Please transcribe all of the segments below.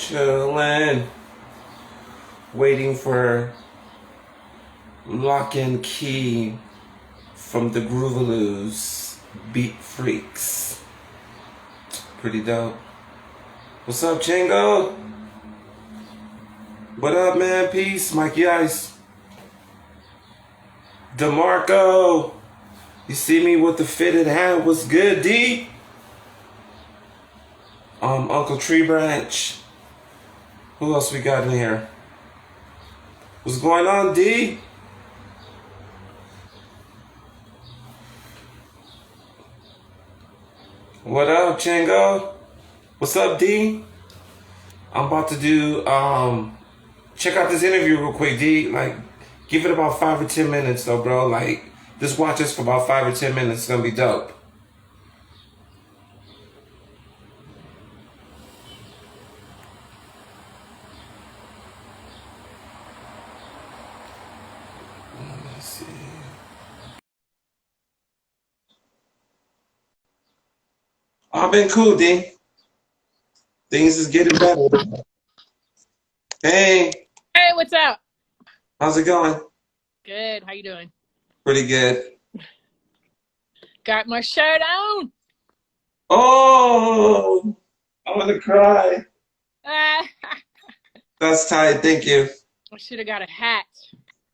Chillin', waiting for Lock and Key from the Groovaloos Beat Freaks. Pretty dope. What's up, Chingo? What up, man? Peace. Mikey-Ice. DeMarco. You see me with the fitted hat. What's good, D? Uncle Tree Branch. Who else we got in here? What's going on, D? What up, Chango? What's up, D? I'm about to do, check out this interview real quick, D. Like, give it about 5 or 10 minutes, though, bro. Like, just watch this for about 5 or 10 minutes. It's gonna be dope. Let's see. I've been cool, D. Things is getting better. Hey, Hey, what's up? how's it going? Good. How you doing? Pretty good. Got my shirt on. Oh, I'm gonna cry. Ah, That's tight. Thank you. I should have got a hat.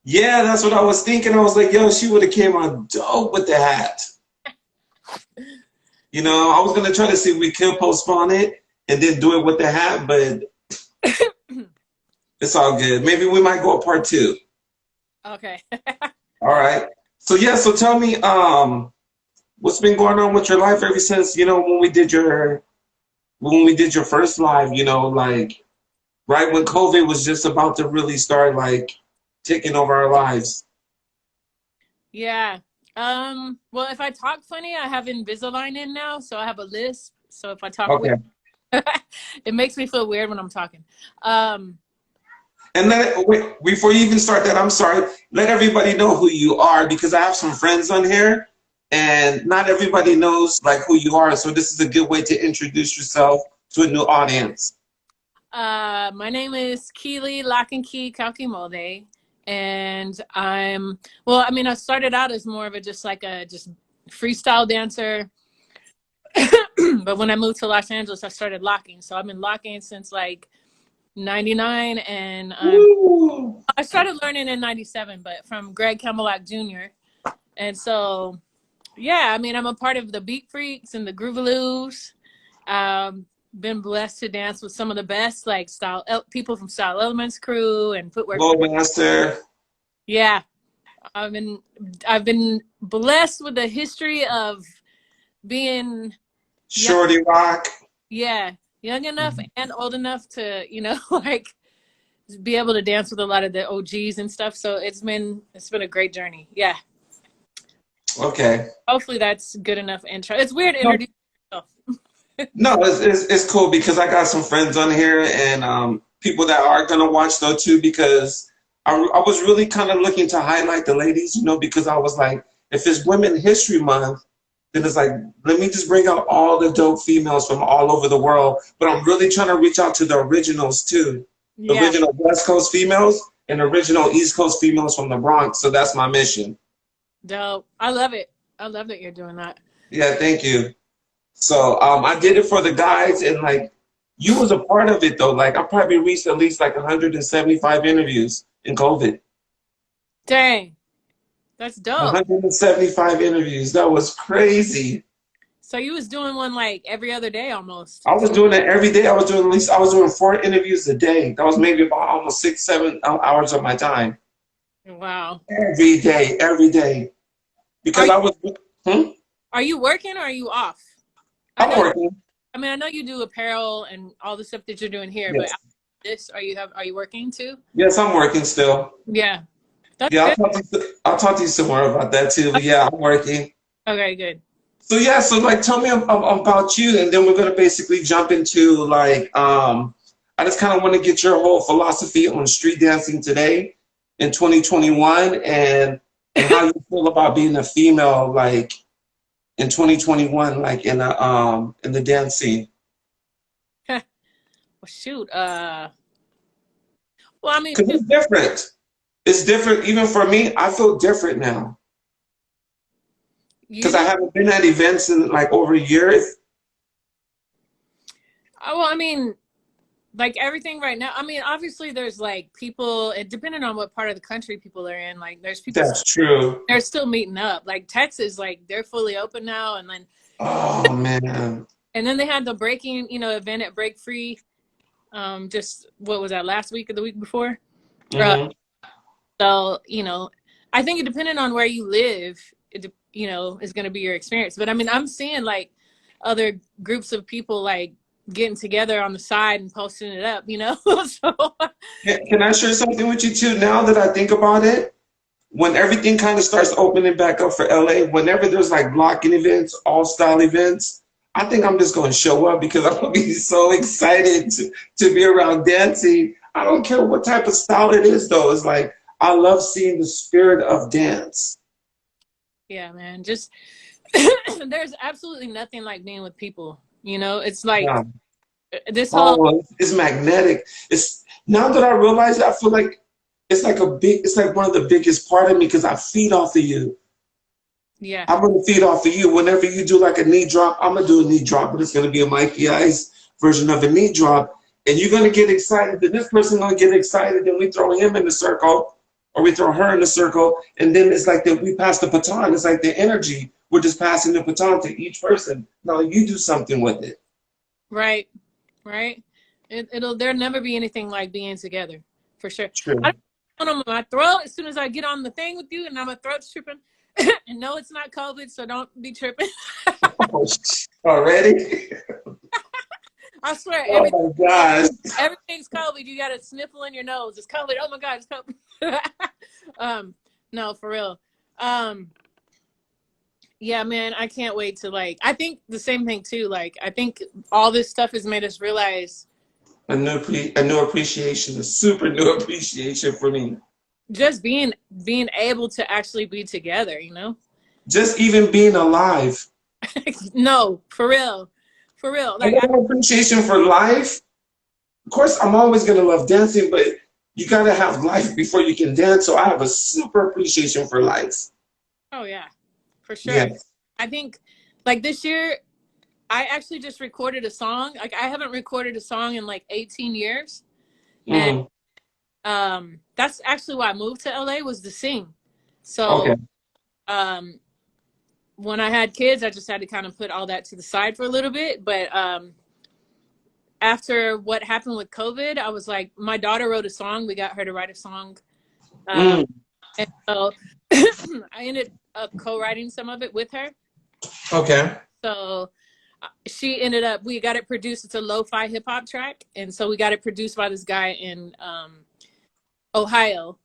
Yeah, that's what I was thinking. I was like, yo, she would have came out dope with the hat. You know, I was gonna try to see if we could postpone it and then do it with the hat, but it's all good. Maybe we might go a part two. Okay. All right. So yeah, so tell me, what's been going on with your life ever since, you know, when we did your first live, you know, like right when COVID was just about to really start like taking over our lives. Yeah. Well, if I talk funny, I have Invisalign in now, so I have a lisp. So if I talk Okay. weird, it makes me feel weird when I'm talking. Um, And then, wait, before you even start that, I'm sorry. Let everybody know who you are because I have some friends on here, and not everybody knows like who you are. So this is a good way to introduce yourself to a new audience. my name is Keely Lock and Key Kalkimode, and I started out as more of a just freestyle dancer. But when I moved to Los Angeles, I started locking. So I've been locking since like 99, and Woo! I started learning in 97, but from Greg Camelot Jr. And so, yeah, I mean, I'm a part of the Beat Freaks and the Groovaloos. Been blessed to dance with some of the best, like people from Style Elements crew and Footwork. Hello, Master. Yeah, I've been blessed with the history of being young, Shorty Rock. yeah, young enough and old enough to, like be able to dance with a lot of the OGs and stuff. So it's been a great journey. Yeah. Okay. Hopefully that's good enough intro. It's weird to No, introduce yourself. no, it's cool because I got some friends on here and people that are gonna watch though too because I was really kind of looking to highlight the ladies, you know, because I was like, if it's Women History Month, then it's like, let me just bring out all the dope females from all over the world. But I'm really trying to reach out to the originals too, the Yeah. original West Coast females and original East Coast females from the Bronx. So that's my mission. Dope. I love it. I love that you're doing that. Yeah, thank you. So I did it for the guys, and like you was a part of it though. Like I probably reached at least like 175 interviews in COVID. Dang. That's dope. 175 interviews. That was crazy. So you was doing one like every other day almost. I was doing it every day. I was doing 4 interviews a day. That was maybe about almost 6, 7 hours of my time. Wow. Every day. Are Because you, I was, hmm? are you working or are you off? I I'm know working. I know you do apparel and all the stuff that you're doing here, but Yes. after this, are you working too? Yes, I'm working still. Yeah. That's Yeah, good. I'll talk to you some more about that too. But yeah, I'm working. Okay, good. So yeah, so like tell me about you, and then we're gonna basically jump into like I just kind of want to get your whole philosophy on street dancing today in 2021, and how you feel about being a female like in 2021, like in the dance scene. Well, shoot. Well, I mean, Because it's different. It's different. Even for me, I feel different now. you Because I do. haven't been at events in like over years. Well, I mean, like everything right now. I mean, obviously, there's like people, and depending on what part of the country people are in, like there's people That's true. they're still meeting up. Like Texas, like they're fully open now, Oh man. and then they had the breaking, event at Break Free. Just what was that, last week or the week before? Uh, Hmm. so I think it depending on where you live, is going to be your experience. But I mean, I'm seeing like other groups of people like getting together on the side and posting it up. So Can I share something with you too? Now that I think about it, when everything kind of starts opening back up for LA, whenever there's like blocking events, all style events, I think I'm just going to show up because I'm going to be so excited to be around dancing. I don't care what type of style it is, though. It's like I love seeing the spirit of dance. yeah, man, just there's absolutely nothing like being with people. It's like Yeah. this whole Oh, it's magnetic. It's now that I realize it, I feel like it's like one of the biggest part of me because I feed off of you. yeah. I'm gonna feed off of you. Whenever you do like a knee drop, I'm gonna do a knee drop, but it's gonna be a Mikey-Ice version of a knee drop. And you're gonna get excited, then this person gonna get excited, then we throw him in the circle, or we throw her in the circle, and then it's like that we pass the baton. It's like the energy. We're just passing the baton to each person. Now you do something with it. Right, right. There'll never be anything like being together, for sure. I True. don't know my throat as soon as I get on the thing with you, and now my throat's tripping. And no, it's not COVID, so don't be tripping. Oh, already? I swear, Oh my gosh. everything's COVID. You got a sniffle in your nose. It's COVID. Oh my God, it's COVID. No, for real. Um, yeah, man, I can't wait to like. I think the same thing too. Like, I think all this stuff has made us realize A new appreciation, a super new appreciation for me. just being able to actually be together. Just even being alive. No, for real, for real. I Like, got an appreciation for life. Of course, I'm always gonna love dancing, but you gotta have life before you can dance. So I have a super appreciation for life. oh yeah, for sure. Yes. I think like this year, I actually just recorded a song. Like, I haven't recorded a song in like 18 years, and Mm, that's actually why I moved to LA, was to sing. okay. So um, when I had kids, I just had to kind of put all that to the side for a little bit. But after what happened with COVID, I was like, my daughter wrote a song. We got her to write a song. Um, Mm, and so I ended up co-writing some of it with her. okay. So she ended up, we got it produced. It's a lo-fi hip hop track. And so we got it produced by this guy in Ohio.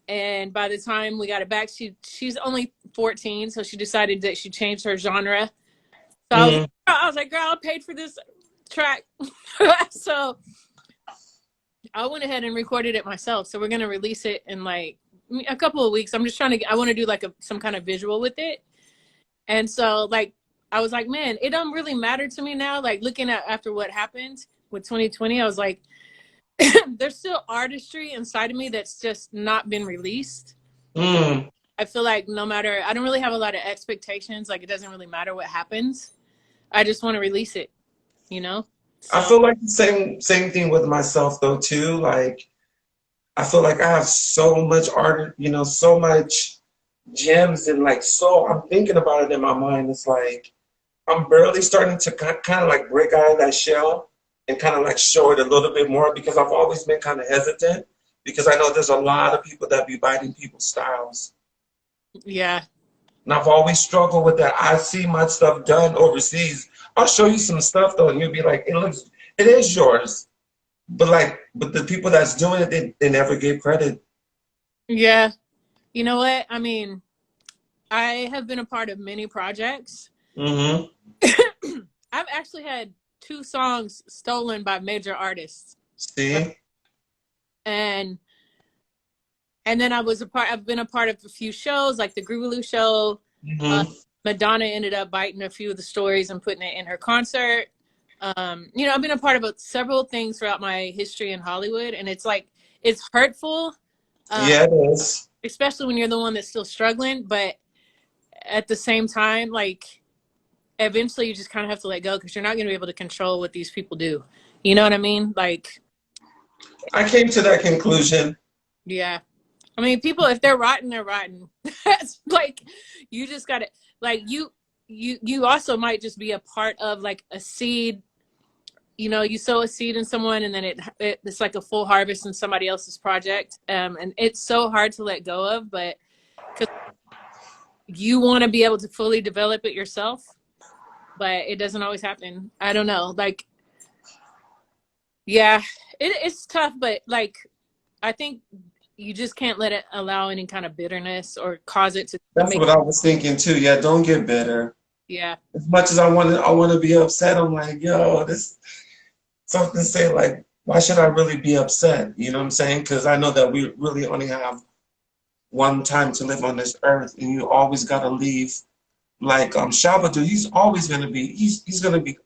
And by the time we got it back, she's only 14. So she decided that she changed her genre. So Mm, I was like, girl, I paid for this track. So I went ahead and recorded it myself. So we're going to release it in like a couple of weeks. I'm just I want to do like some kind of visual with it. And so like, I was like, man, it don't really matter to me now. Like, looking at after what happened with 2020, I was like, there's still artistry inside of me that's just not been released. mm. I feel like no matter, I don't really have a lot of expectations. Like, it doesn't really matter what happens. I just want to release it, you know? I So, feel like the same thing with myself though too. Like I feel like I have so much art, so much gems and like so I'm thinking about it in my mind. It's like I'm barely starting to kind of like break out of that shell and kind of like show it a little bit more because I've always been kind of hesitant because I know there's a lot of people that be biting people's styles. yeah. And I've always struggled with that. I see my stuff done overseas. I'll show you some stuff though, and you'll be like, it is yours. But the people that's doing it, they never give credit. Yeah. You know what? I mean, I have been a part of many projects. Hmm. I've actually had two songs stolen by major artists. See? And then I've been a part of a few shows, like the Groovaloo show. Uh, Hmm. Madonna ended up biting a few of the stories and putting it in her concert. You know, I've been a part of several things throughout my history in Hollywood, and it's like it's hurtful, uh, Yeah, it is. especially when you're the one that's still struggling. But at the same time, like eventually, you just kind of have to let go because you're not going to be able to control what these people do. You know what I mean? Like, I came to that conclusion. yeah. I mean, people if they're rotten, they're rotten. That's like you just got to like you also might just be a part of like a seed. You know, you sow a seed in someone and then it's like a full harvest in somebody else's project. And it's so hard to let go of, but because you want to be able to fully develop it yourself, but it doesn't always happen. I don't know. Like, yeah, it's tough, but like, I think you just can't let it allow any kind of bitterness or cause it to That's make, what I was thinking too. Yeah, don't get bitter. yeah. As much as I want to be upset. I'm like, yo, this something to say like, why should I really be upset? You know what I'm saying? Because I know that we really only have one time to live on this earth, and you always gotta leave. Like Shabba, he's always gonna be he's gonna be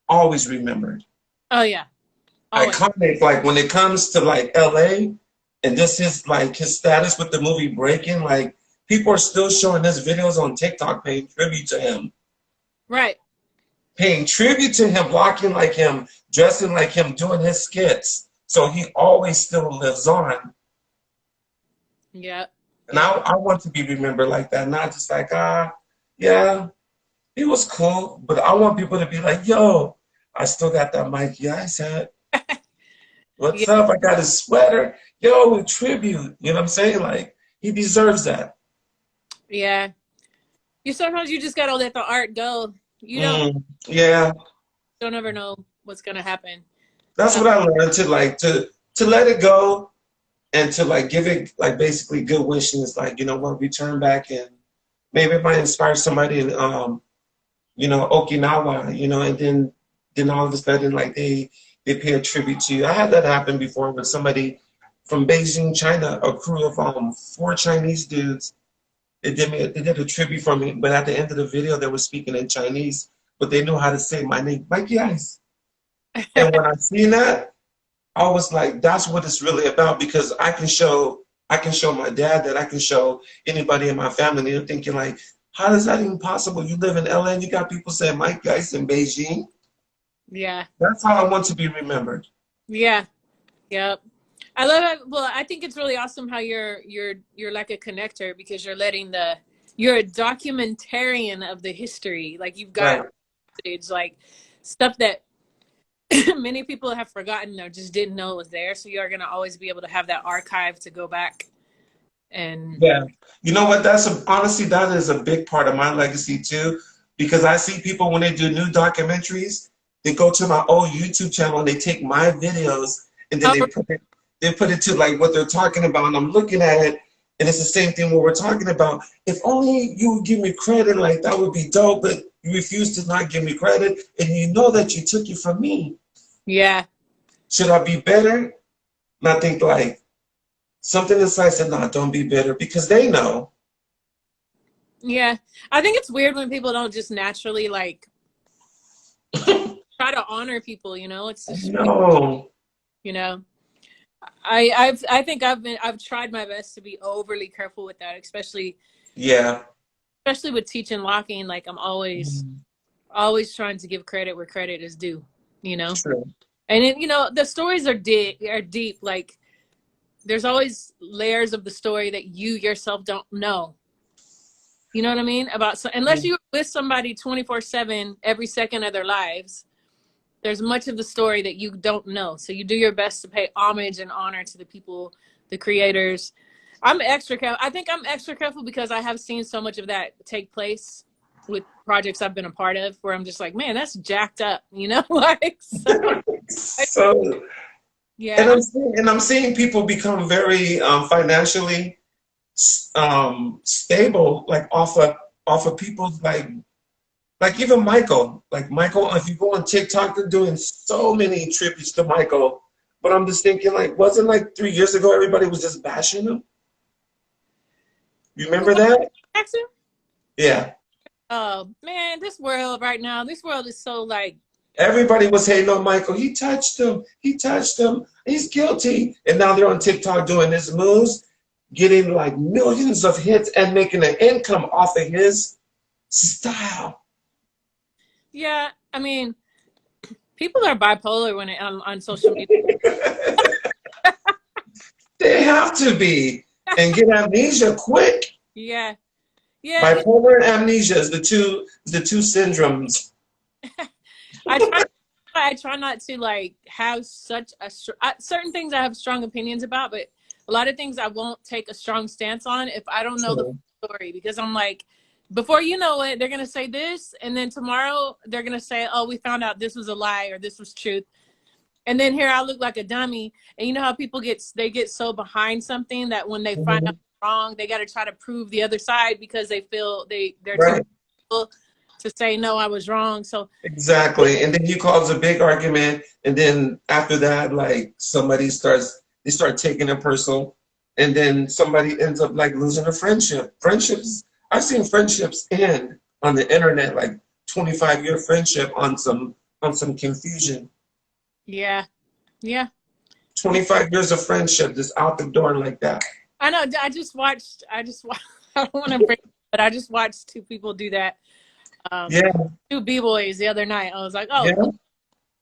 always remembered. Oh, yeah. Always. Iconic. Like when it comes to like LA and just his status with the movie Breaking, like people are still showing his videos on TikTok paying tribute to him. Right. Paying tribute to him, walking like him, dressing like him, doing his skits. So he always still lives on. Yeah. And Yeah. I want to be remembered like that, not just like, yeah, he was cool. But I want people to be like, yo, I still got that Mikey-Ice hat. Yeah. What's up? I got his sweater. Yo, tribute. You know what I'm saying? Like, he deserves that. Yeah. You sometimes you just gotta let the art go. You Yeah, don't ever know what's gonna happen. that's Uh, what I learned to like to let it go and to like give it like basically good wishes. Like, you know what, return back and maybe it might inspire somebody in Okinawa, and then all of a sudden like they pay a tribute to you. I had that happen before with somebody from Beijing, China, a crew of four Chinese dudes. They did a tribute for me, but at the end of the video they were speaking in Chinese, but they knew how to say my name, Mikey-Ice. And when I seen that, I was like, that's what it's really about because I can show my dad that I can show anybody in my family. And they're thinking like, how is that even possible? You live in LA and you got people saying Mikey-Ice in Beijing. yeah. That's how I want to be remembered. Yeah. Yep. I love it. Well, I think it's really awesome how you're like a connector because you're a documentarian of the history. Like you've got Right. it's like stuff that many people have forgotten or just didn't know it was there. So you are gonna always be able to have that archive to go back and Yeah. You know what? Honestly, that is a big part of my legacy too, because I see people when they do new documentaries, they go to my old YouTube channel and they take my videos and then oh they put it to like what they're talking about, and I'm looking at it, and it's the same thing what we're talking about. If only you would give me credit, like that would be dope, but you refuse to not give me credit, and you know that you took it from me. yeah. Should I be better? And I think like something inside said, no, don't be bitter because they know. Yeah. I think it's weird when people don't just naturally like try to honor people, you know? It's just No. you know. I think I've tried my best to be overly careful with that, Yeah. especially with teaching locking. Like I'm always trying to give credit where credit is due, you know. True. And it, the stories are deep. Like there's always layers of the story that you yourself don't know. You know what I mean? Unless you're with somebody 24/7 every second of their lives, there's much of the story that you don't know. So you do your best to pay homage and honor to the people, the creators. I'm extra careful. I think I'm extra careful because I have seen so much of that take place with projects I've been a part of where I'm just like, man, that's jacked up, like so So, and yeah. I'm seeing people become very financially stable, like off of people's like even Michael, like Michael. If you go on TikTok, they're doing so many tributes to Michael. But I'm just thinking, like, wasn't like 3 years ago everybody was just bashing him? You remember that? Jackson? Yeah. Oh man, this world right now, this world is so like Everybody was hating on Michael. He touched him. He touched him. He's guilty. And now they're on TikTok doing his moves, getting like millions of hits and making an income off of his style. Yeah, I mean, people are bipolar when it on social media. They have to be and get amnesia quick. Yeah, yeah. Bipolar and amnesia is the two syndromes. I try not to like have such a certain things I have strong opinions about, but a lot of things I won't take a strong stance on if I don't know the story, because I'm like, before you know it, they're gonna say this, and then tomorrow they're gonna say, "Oh, we found out this was a lie or this was truth," and then here I look like a dummy. And you know how people get so behind something that when they find out wrong, they got to try to prove the other side because they feel they're Right. too to say no, I was wrong. So Exactly. And then you cause a big argument, and then after that, like they start taking it personal, and then somebody ends up like losing a friendship. Friendships, I've seen friendships end on the internet, like 25-year friendship on some confusion. yeah, yeah. 25 years of friendship just out the door like that. I know. I just watched. I don't want to bring, but I just watched two people do that. Yeah, Two b-boys the other night. I was like, oh, yeah.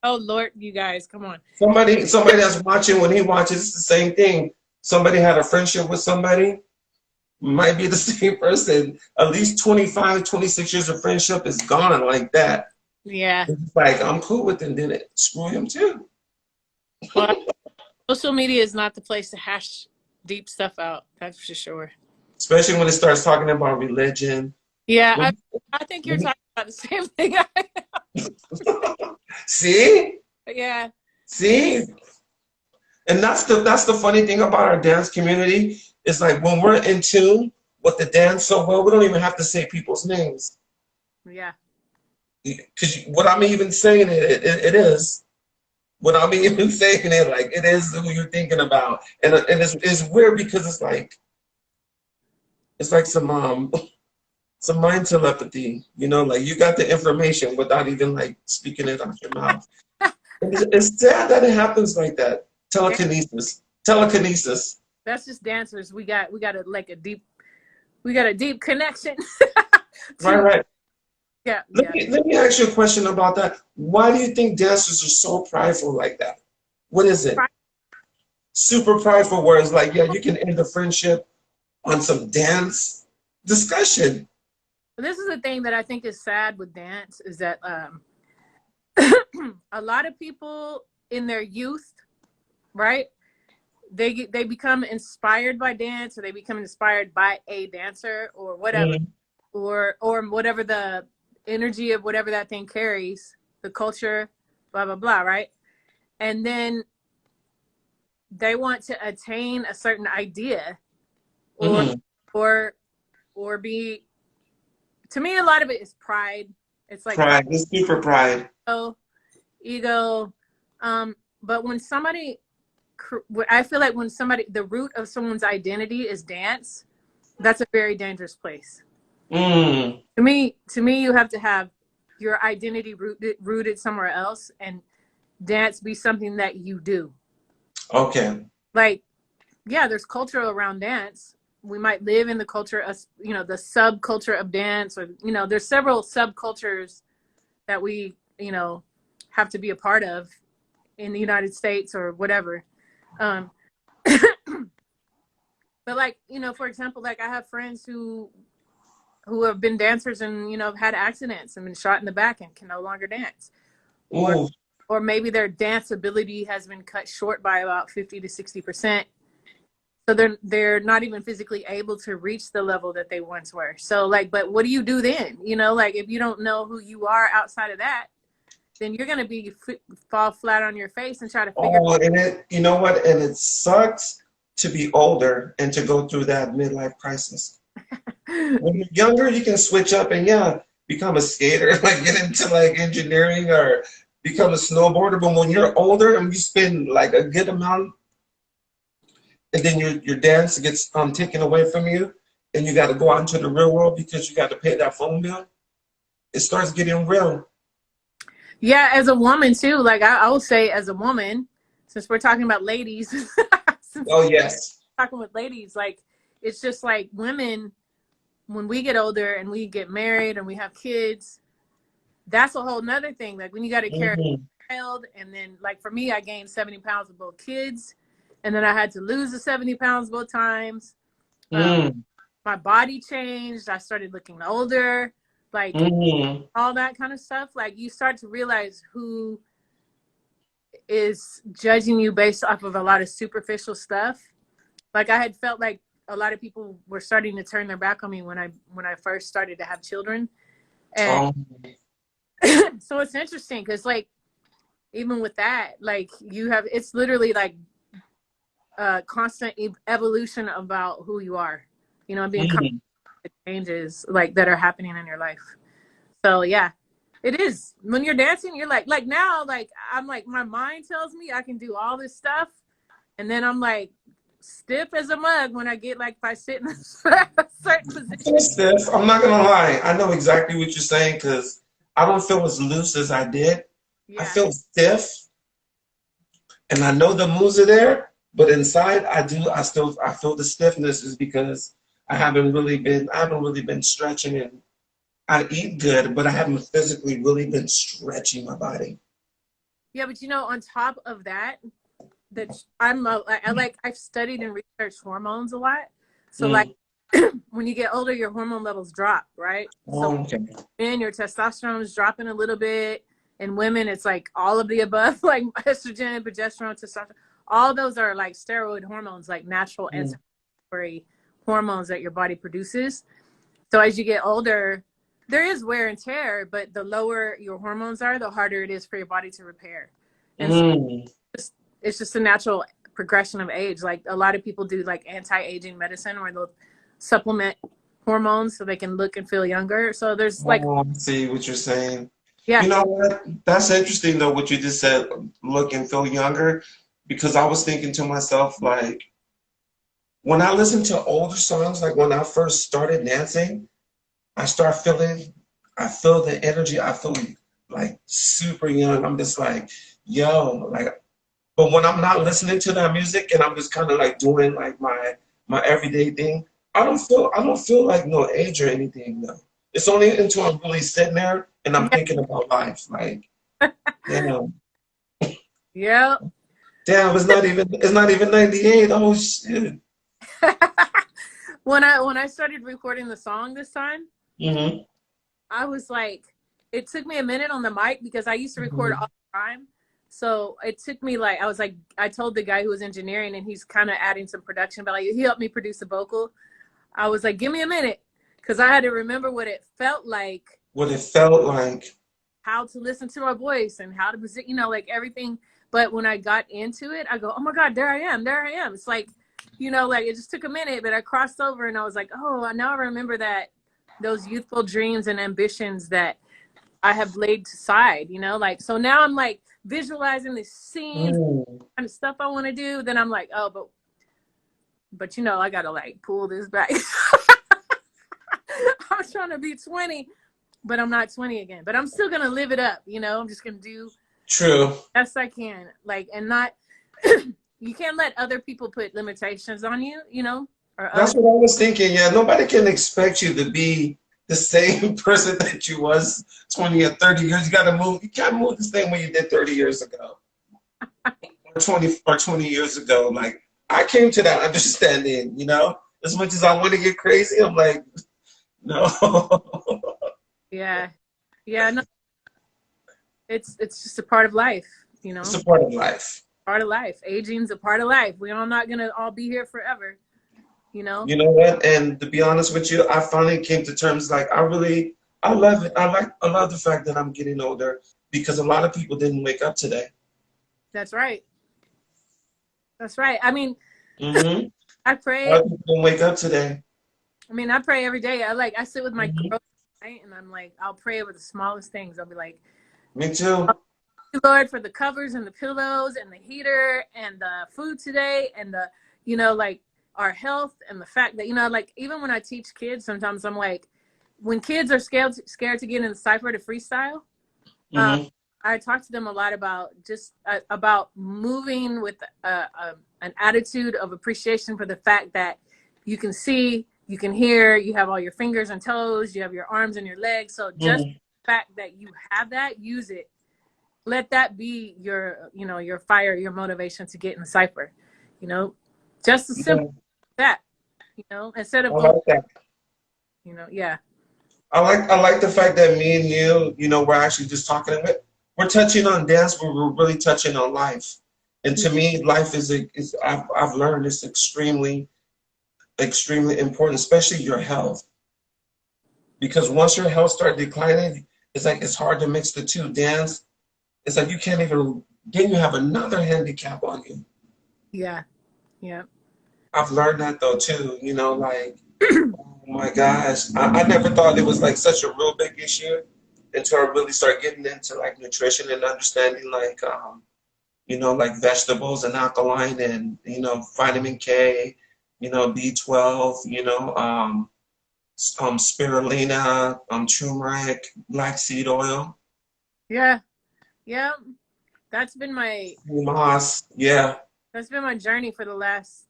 oh Lord, you guys, come on. Somebody that's watching, when he watches, it's the same thing. Somebody had a friendship with somebody, might be the same person. At least 25, 26 years of friendship is gone like that. Yeah. It's like, I'm cool with him, then it screw him too. Well, social media is not the place to hash deep stuff out. That's for sure. Especially when it starts talking about religion. Yeah, I think you're talking about the same thing. See? Yeah. See? And that's the funny thing about our dance community. It's like when we're in tune with the dance so well, we don't even have to say people's names. Yeah. Because what I'm even saying, it is. What I'm even saying it, like, it is who you're thinking about. And it's weird because it's like some mind telepathy, like you got the information without even like speaking it out your mouth. And it's sad that it happens like that. Telekinesis. That's just dancers. We got a deep connection. Right. Yeah. Let me ask you a question about that. Why do you think dancers are so prideful like that? What is it? Super prideful, where it's like, yeah, you can end a friendship on some dance discussion. This is the thing that I think is sad with dance, is that a lot of people in their youth, right? They become inspired by dance, or they become inspired by a dancer or whatever, or whatever the energy of whatever that thing carries, the culture, blah blah blah, right? And then they want to attain a certain idea, or be. To me, a lot of it is pride. It's like pride. It's super pride. Ego. But when somebody, I feel like when the root of someone's identity is dance, that's a very dangerous place. To me, you have to have your identity rooted somewhere else, and dance be something that you do. Okay. Like, yeah, there's culture around dance. We might live in the culture of, the subculture of dance, or, there's several subcultures that we, have to be a part of in the United States or whatever. But like, for example, like I have friends who have been dancers and, have had accidents and been shot in the back and can no longer dance. Or maybe their dance ability has been cut short by about 50 to 60%. So they're not even physically able to reach the level that they once were. So like, but what do you do then? Like if you don't know who you are outside of that, then you're going to fall flat on your face and try to figure out. And you know what? And it sucks to be older and to go through that midlife crisis. When you're younger, you can switch up and become a skater, like get into like engineering or become a snowboarder. But when you're older and you spend like a good amount, and then your dance gets taken away from you, and you got to go out into the real world because you got to pay that phone bill, it starts getting real. Yeah, as a woman too. Like I will say, as a woman, since we're talking about ladies, since Oh yes. we're talking with ladies, like it's just like women when we get older and we get married and we have kids, that's a whole nother thing. Like when you got to carry Mm-hmm. a child, and then like for me, I gained 70 pounds with both kids, and then I had to lose the 70 pounds both times. Mm. My body changed. I started looking older, like Mm. all that kind of stuff. Like you start to realize who is judging you based off of a lot of superficial stuff. Like I had felt like a lot of people were starting to turn their back on me when I first started to have children. And Oh. so it's interesting because like even with that, like you have it's literally like a constant evolution about who you are, you know, being Mm. changes like that are happening in your life. So yeah, it is. When you're dancing, you're like now, like I'm like my mind tells me I can do all this stuff, and then I'm like stiff as a mug when I get like if I sit in a certain I position. feel stiff. I'm not gonna lie. I know exactly what you're saying because I don't feel as loose as I did. I Yeah, feel stiff, and I know the moves are there, but inside I do. I feel the stiffness is because I haven't really been stretching, and I eat good, but I haven't physically really been stretching my body. yeah, but you know, on top of that, that I like I've studied and researched hormones a lot. So like Mm. when you get older, your hormone levels drop, right? So Oh, okay. men, your testosterone is dropping a little bit. In women, it's like all of the above, like estrogen, progesterone, testosterone. All those are like steroid hormones, like natural Mm. anti-inflammatory hormones that your body produces. So as you get older, there is wear and tear, but the lower your hormones are, the harder it is for your body to repair. And so Mm. it's just a natural progression of age. Like a lot of people do like anti-aging medicine where they'll supplement hormones so they can look and feel younger. So there's like, Oh, I see what you're saying. yeah, You know what? That's interesting though, what you just said, look and feel younger, because I was thinking to myself, like, when I listen to older songs, like when I first started dancing, I start feeling, I feel the energy. I feel like super young. I'm just like, yo, like, but when I'm not listening to that music and I'm just kind of like doing like my everyday thing, I don't feel like no age or anything. No, it's only until I'm really sitting there and I'm yeah, thinking about life. Like, damn, yeah. damn, it's not even 98. Oh shit. When I started recording the song this time, Mm-hmm. I was like, it took me a minute on the mic because I used to record Mm-hmm. all the time. So it took me like I was like I told the guy who was engineering and he's kind of adding some production, but like he helped me produce a vocal. I was like, give me a minute, because I had to remember what it felt like, What it felt like. how to listen to my voice and how to you know, like everything. But when I got into it, I go, oh my God, there I am. It's like, you know, like it just took a minute, but I crossed over and I was like, oh, now I remember that those youthful dreams and ambitions that I have laid aside, you know, like, so now I'm like visualizing the scenes, Mm. kind of stuff I want to do. Then I'm like, oh, but you know, I got to like pull this back. I'm trying to be 20, but I'm not 20 again. But I'm still gonna live it up, you know. I'm just gonna do True. best I can, like, and not. You can't let other people put limitations on you, you know, or other. That's what I was thinking. Yeah, nobody can expect you to be the same person that you was 20 or 30 years. You gotta move. You can't move the same way you did 30 years ago or 20 years ago. Like I came to that understanding, you know. As much as I want to get crazy, I'm like, no. Yeah, yeah. No, it's just a part of life, you It's know. a part of life. Part of life. Aging's a part of life. We're all not gonna all be here forever, you know. You know what? And to be honest with you, I finally came to terms like I love it. I love the fact that I'm getting older because a lot of people didn't wake up today. That's right. That's right. I mean, Hmm. I A lot pray. of people didn't wake up today. I mean, I pray every day. I sit with my Hmm. girls at night, and I'm like, I'll pray over the smallest things. I'll be like, Me too. Lord, for the covers and the pillows and the heater and the food today and the, you know, like our health and the fact that, you know, like even when I teach kids, sometimes I'm like, when kids are scared to get in the cipher to freestyle, uh, Hmm. I talk to them a lot about just about moving with an attitude of appreciation for the fact that you can see, you can hear, you have all your fingers and toes, you have your arms and your legs. So just Mm, the fact that you have that, use it. Let that be your, your fire, your motivation to get in the cipher. You know, just as simple yeah, as that. Instead I of going, like that. yeah, I like the fact that me and you, we're actually just talking about we're touching on dance, but we're really touching on life. And to me, life is I've learned it's extremely important, especially your health. Because once your health start declining, it's like it's hard to mix the two. Dance, it's like you can't even then you have another handicap on you. yeah, yeah, I've learned that though too, like oh my gosh. I never thought it was like such a real big issue until I really start getting into like nutrition and understanding like vegetables and alkaline and vitamin K, B12, spirulina, turmeric, black seed oil, yeah, yeah. That's been my moss. Yeah. that's been my journey for the last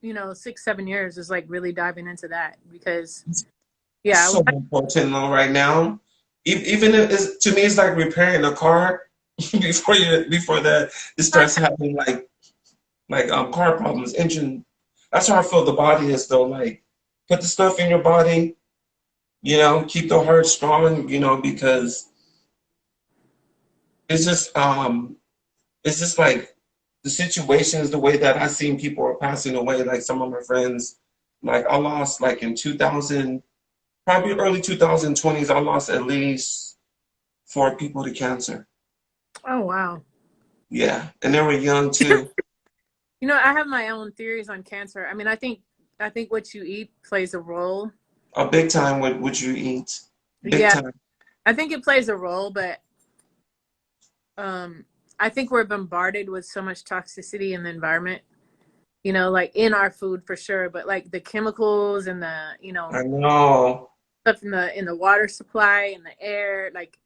6-7 years, is like really diving into that because It's yeah. so important though right now. Even if to me, it's like repairing a car before that it starts having like car problems, engine. That's how I feel the body is though. Like put the stuff in your body, keep the heart strong, because it's just like the situations, the way that I seen people are passing away. Like some of my friends, like I lost like in 2000, probably early 2020s, I lost at least 4 people to cancer. Oh wow. Yeah, and they were young too. I have my own theories on cancer. I mean, I think what you eat plays a role. A big time what you eat, big Yeah, time. I think it plays a role, but um, I think we're bombarded with so much toxicity in the environment. Like in our food for sure, but like the chemicals and the I know. stuff in the water supply and the air. Like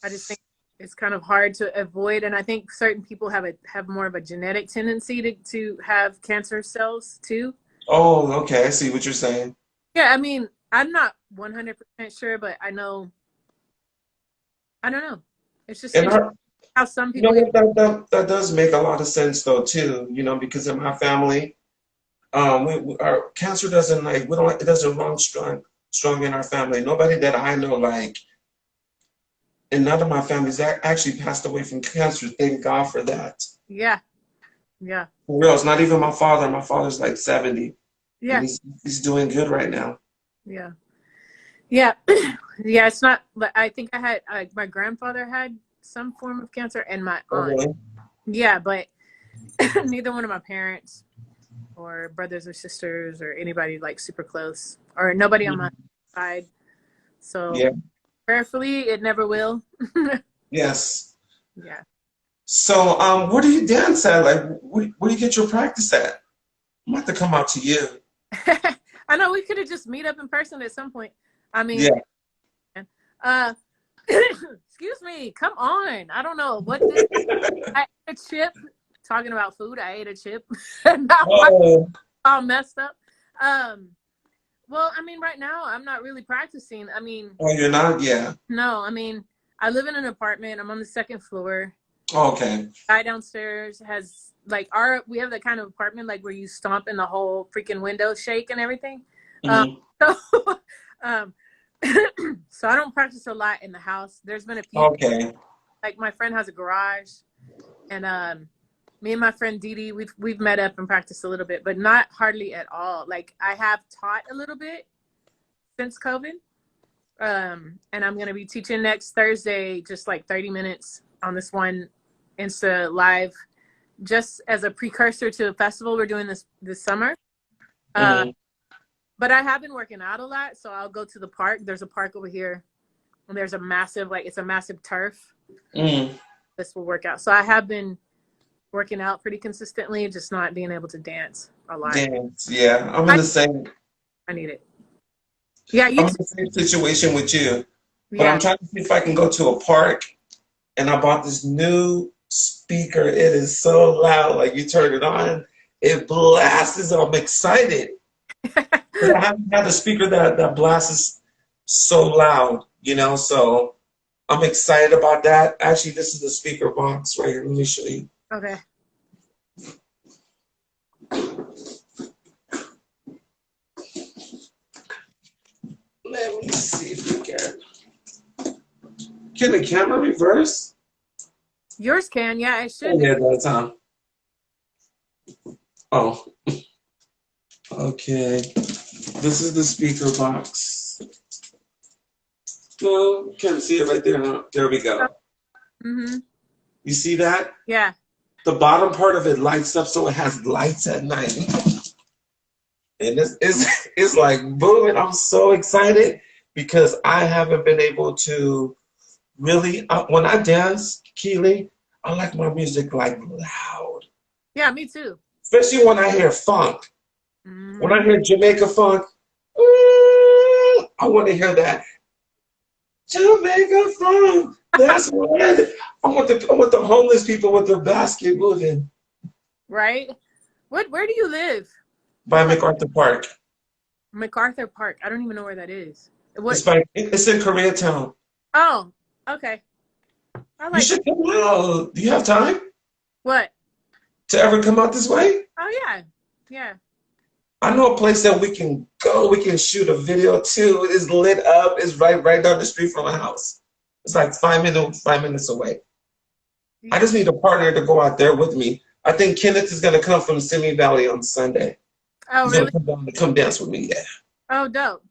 I just think it's kind of hard to avoid, and I think certain people have more of a genetic tendency to have cancer cells too. Oh, okay. I see what you're saying. Yeah, I mean, I'm not 100% sure, but I don't know. It's just And interesting how some people get. what, that does make a lot of sense though too, because in my family, our cancer doesn't like we don't it doesn't run strong in our family. Nobody that I know and none of my families actually passed away from cancer. Thank God for that. Yeah, yeah, For real, it's not even my father. My father's like 70, and yeah, he's doing good right now. yeah, yeah, yeah. It's not, but I think my grandfather had some form of cancer and my Oh, aunt. really? Yeah, but neither one of my parents or brothers or sisters or anybody like super close or nobody on my Mhm. side. So Yeah. prayerfully, it never will. Yes. Yeah. So, where do you dance at? Like, where do you get your practice at? I'm about to come out to you. I know we could have just meet up in person at some point. I mean, Yeah. uh, excuse me. Come on. I don't know what this. I ate a chip. Talking about food, I ate a chip. Now I'm Oh, all messed up. Um, well, I mean, right now I'm not really practicing. I mean, oh, you're not? Yeah. no, I mean, I live in an apartment. I'm on the second floor. Oh, okay. Guy downstairs has like we have the kind of apartment like where you stomp and the whole freaking window shake and everything. Um, Hmm. so, um, so I don't practice a lot in the house. There's been a few, Okay. like my friend has a garage, and me and my friend Dee we've met up and practiced a little bit, but not hardly at all. Like I have taught a little bit since COVID, and I'm gonna be teaching next Thursday, just like 30 minutes on this one Insta live, just as a precursor to a festival we're doing this summer. Uh, Hmm. but I have been working out a lot, so I'll go to the park. There's a park over here, and there's a massive it's a massive turf. Hmm. This will work out. So I have been working out pretty consistently, just not being able to dance a lot. Dance. Yeah. I, I need it. Yeah, you I'm in too. the same situation with you, but I'm Yeah, trying to see if I can go to a park and I bought this new speaker. It is so loud. Like you turn it on, it blasts. I'm excited. 'Cause I haven't had a speaker that blasts so loud, you know, so I'm excited about that. Actually, this is the speaker box right here. Let me show you. Okay. Let me see if we can. Can the camera reverse? Yours can, yeah, it should Oh, do. yeah, that's on. Oh, okay. This is the speaker box. No, can't see it right there, huh? There we go. Mm-hmm. You see that? Yeah. The bottom part of it lights up so it has lights at night. And it's like booming. I'm so excited because I haven't been able to really, when I dance, Keely, I like my music like loud. Yeah, me too. Especially when I hear funk. When I Mm-hmm. hear Jamaica funk, ooh, I want to hear that Jamaica funk. That's what I want the homeless people with their basket moving Right? Where do you live? by What part? MacArthur Park. MacArthur Park. I don't even know where that is. What? It's in Koreatown. Oh, okay. I You like should come out. Do you have time what? to ever come out this way? Oh yeah. Yeah. I know a place that we can go. We can shoot a video too. It's lit up. It's right down the street from my house. It's like 5 minutes away. I Yeah. just need a partner to go out there with me. I think Kenneth is gonna come from Simi Valley on Sunday. Oh He's really? gonna come down to come dance with me. Yeah. Oh dope.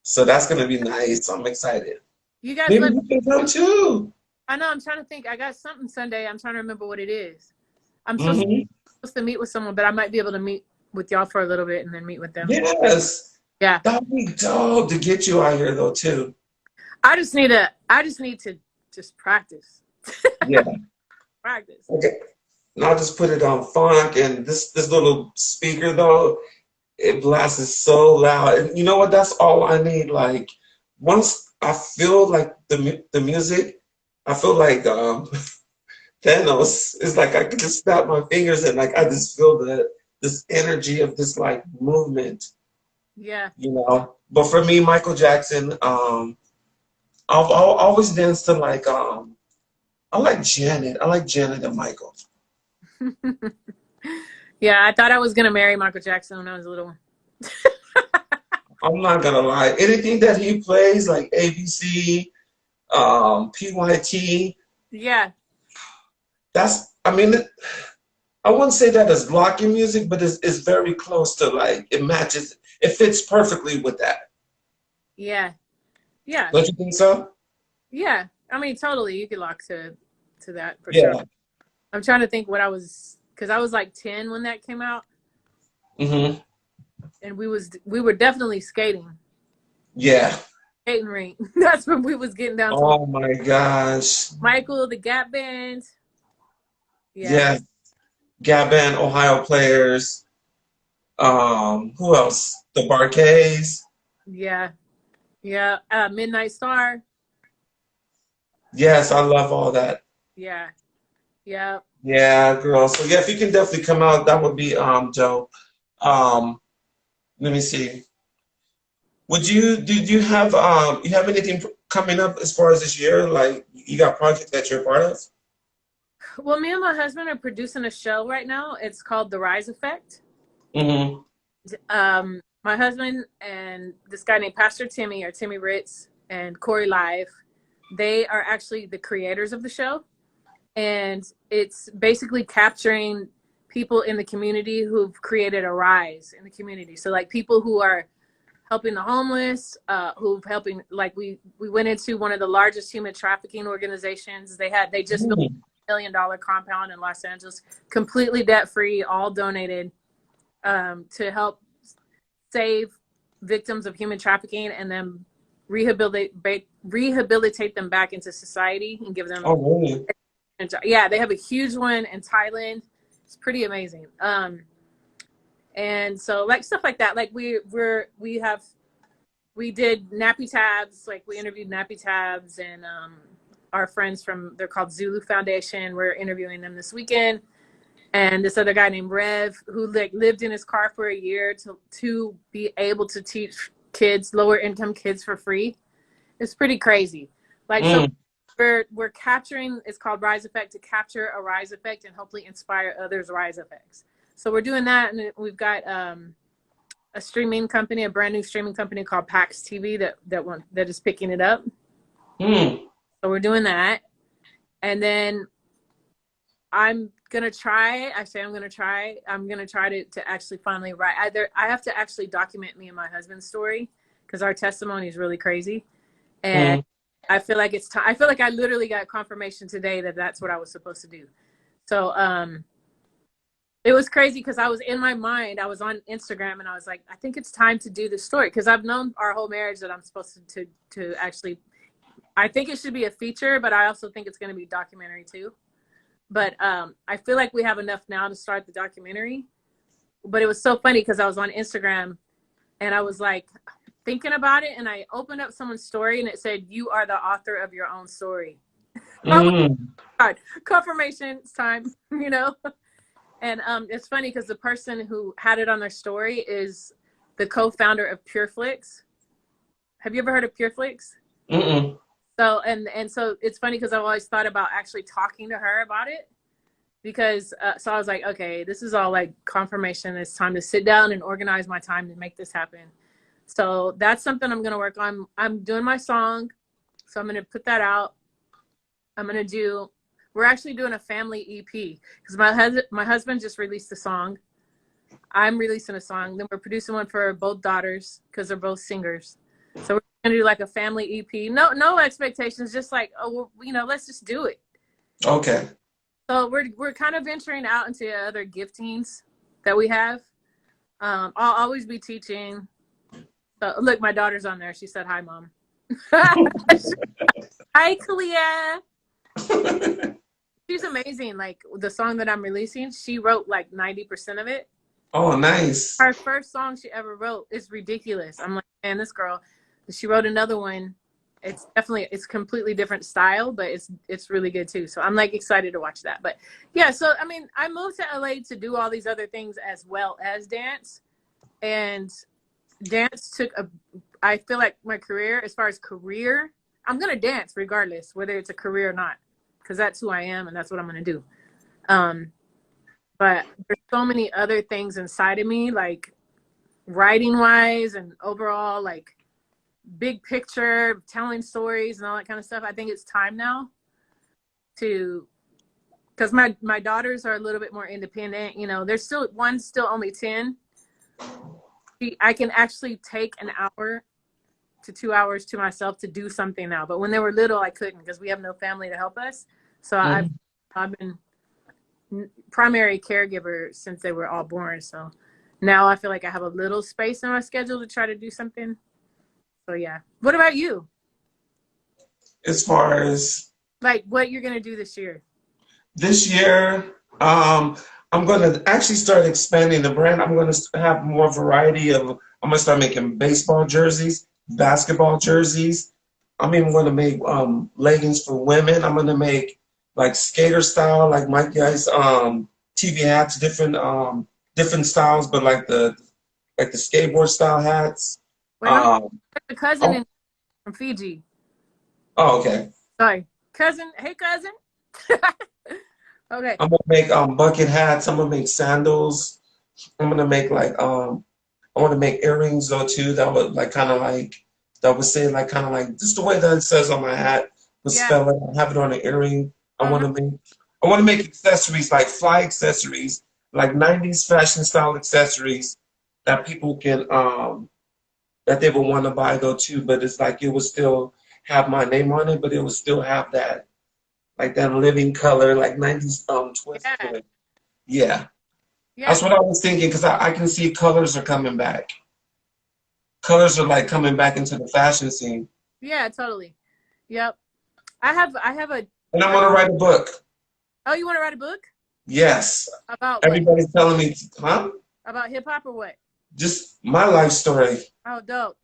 So that's gonna be nice. I'm excited. You guys Maybe let you can come too. I know I'm trying to think. I got something Sunday. I'm trying to remember what it is. I'm Hmm. supposed to meet with someone, but I might be able to meet with y'all for a little bit and then meet with them. Yes. Yeah. That'd be dope to get you out here though too. I just need to just practice. Yeah. Practice. Okay. And I'll just put it on funk and this little speaker though, it blasts so loud. And you know what? That's all I need. Like once I feel like the music, I feel like Thanos. It's like I can just snap my fingers and like I just feel this energy of this like movement, Yeah. you know. But for me, Michael Jackson, I'll always dance to like I like Janet. I like Janet and Michael. Yeah, I thought I was gonna marry Michael Jackson when I was a little. I'm not gonna lie. Anything that he plays, like ABC, PYT, Yeah. that's I mean I wouldn't say that as blocking music, but it's very close to like it matches. It fits perfectly with that. Yeah. Yeah. Don't you think so? Yeah. I mean, totally. You could lock to that for sure. Yeah. I'm trying to think what I was because I was like 10 when that came out, Hmm. and we were definitely Yeah. skating rink. That's when we was getting down to Oh my gosh. Michael, the Gap Band. Yeah. Yeah. Gabon, Ohio players. Who else? The Barkays. Yeah. Yeah. Midnight Star. Yes, I love all that. Yeah. Yeah. Yeah, girl. So yeah, if you can definitely come out, that would be dope. Um, let me see. Do you have anything coming up as far as this year? Like you got projects that you're part of? Well, me and my husband are producing a show right now. It's called The Rise Effect. Hmm. My husband and this guy named Pastor Timmy or Timmy Ritz and Corey Live, they are actually the creators of the show. And it's basically capturing people in the community who've created a rise in the community. So like people who are helping the homeless, who've helping like we went into one of the largest human trafficking organizations. They just built $1 million compound in Los Angeles, completely debt free, all donated to help save victims of human trafficking and then rehabilitate them back into society and give them. Oh, really? Yeah, they have a huge one in Thailand. It's pretty amazing. And so like stuff like that. Like we did nappy tabs. Like we interviewed nappy tabs and our friends from, they're called Zulu Foundation. We're interviewing them this weekend. And this other guy named Rev, who like lived in his car for a year to be able to teach kids, lower income kids, for free. It's pretty crazy. Like, so we're capturing, it's called Rise Effect, to capture a rise effect and hopefully inspire others' rise effects. So we're doing that, and we've got a streaming company, a brand new streaming company called PAX TV that is picking it up. So we're doing that, and then I'm gonna try to actually finally write. I have to actually document me and my husband's story, because our testimony is really crazy, and I feel like it's time. I feel like I literally got confirmation today that that's what I was supposed to do. So it was crazy, because I was in my mind, I was on Instagram, and I was like, I think it's time to do this story, because I've known our whole marriage that I'm supposed to actually, I think it should be a feature, but I also think it's going to be documentary too. But I feel like we have enough now to start the documentary. But it was so funny, because I was on Instagram, and I was like thinking about it, and I opened up someone's story, and it said, "You are the author of your own story." Oh my God, confirmation, it's time, you know. And it's funny, because the person who had it on their story is the co-founder of PureFlix. Have you ever heard of PureFlix? So, and so it's funny, because I've always thought about actually talking to her about it, because so I was like, okay, this is all like confirmation. It's time to sit down and organize my time to make this happen. So that's something I'm going to work on. I'm doing my song, so I'm going to put that out. We're actually doing a family EP, because my husband just released a song. I'm releasing a song. Then we're producing one for both daughters, because they're both singers. So we're gonna do like a family EP. No expectations, just like, oh, you know, let's just do it. Okay. So we're kind of venturing out into other giftings that we have. I'll always be teaching. So look, my daughter's on there. She said hi, Mom. Hi, Kalia. She's amazing. Like, the song that I'm releasing, she wrote like 90% of it. Oh, nice. Her first song she ever wrote is ridiculous. I'm like, man, this girl. She wrote another one. It's completely different style, but it's really good too. So I'm like excited to watch that. But yeah, so I mean, I moved to LA to do all these other things as well as dance. And dance I feel like my career, as far as career, I'm gonna dance regardless, whether it's a career or not, because that's who I am and that's what I'm gonna do. But there's so many other things inside of me, like writing wise and overall, like big picture, telling stories and all that kind of stuff. I think it's time now because my daughters are a little bit more independent. You know, one's still only 10. I can actually take an hour to 2 hours to myself to do something now. But when they were little, I couldn't, because we have no family to help us. So I've been primary caregiver since they were all born. So now I feel like I have a little space in my schedule to try to do something. So yeah. What about you? As far as like what you're gonna do this year? This year, I'm going to actually start expanding the brand. I'm going to have more variety of. I'm going to start making baseball jerseys, basketball jerseys. I'm even going to make leggings for women. I'm going to make like skater style, like Mikey-Ice TV hats, different styles, but like the skateboard style hats. Wait, a cousin from Fiji. Oh, okay. Sorry, cousin. Hey, cousin. Okay. I'm gonna make bucket hats. I'm gonna make sandals. I'm gonna make like I want to make earrings though too. That would like kind of like that would say like kind of like just the way that it says on my hat. Would spell it. I have it on an earring. I want to make accessories, like fly accessories, like 90s fashion style accessories that people can that they would want to buy though too. But it's like it would still have my name on it, but it would still have that like that living color, like 90s twist to it. Yeah. That's what I was thinking, because I can see colors are coming back. Colors are like coming back into the fashion scene. Yeah, totally. Yep. I have a. And I'm gonna write a book. Oh, you want to write a book? Yes. About everybody's what? telling me, huh? About hip hop or what? Just my life story. Oh, dope.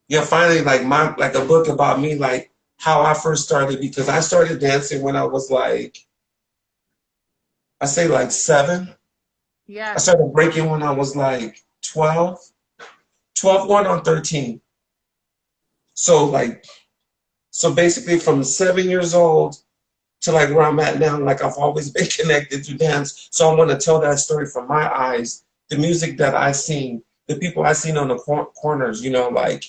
Yeah, finally, like a book about me, like how I first started, because I started dancing when I was like, I say like 7. I Yeah. started breaking when I was like 12, 12 going on 13. So like, so basically from 7 years old to like where I'm at now, like I've always been connected to dance. So I want to tell that story from my eyes, the music that I seen, the people I seen on the corners, you know, like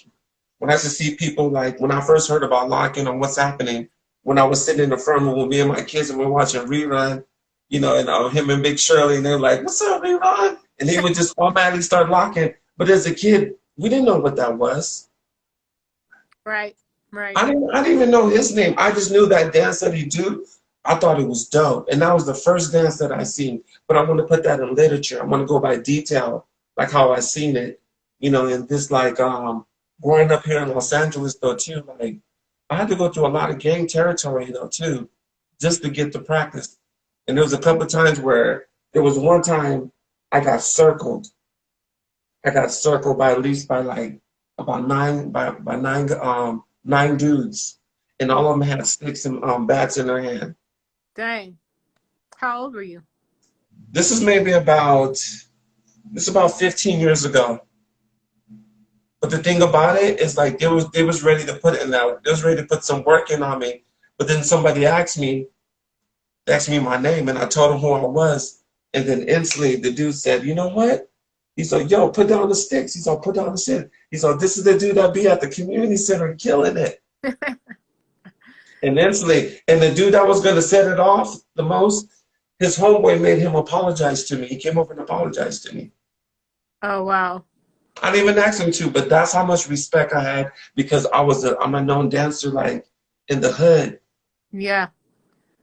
when I used to see people, like when I first heard about locking and what's happening, when I was sitting in the front room with me and my kids and we're watching rerun, you know, and him and Big Shirley, and they're like, "What's up, rerun?" And he would just automatically start locking. But as a kid, we didn't know what that was. Right. Right. I didn't even know his name. I just knew that dance that he do. I thought it was dope. And that was the first dance that I seen. But I want to put that in literature. I want to go by detail, like how I seen it, you know, and this like growing up here in Los Angeles though too, like I had to go through a lot of gang territory though too, just to get to practice. And there was a couple of times where there was one time I got circled. I got circled by at least by like about nine dudes, and all of them had sticks and bats in their hand. Dang. How old were you? This is maybe about this is about 15 years ago. But the thing about it is like they was ready to put in that they was ready to put some work in on me. But then somebody asked me my name, and I told him who I was. And then instantly the dude said, "You know what?" He's like, "Yo, put down the sticks." He's like, "Put down the shit." He's like, "This is the dude that be at the community center killing it." And instantly, and the dude that was gonna set it off the most, his homeboy made him apologize to me. He came over and apologized to me. Oh wow. I didn't even ask him to, but that's how much respect I had because I'm a known dancer like in the hood. Yeah.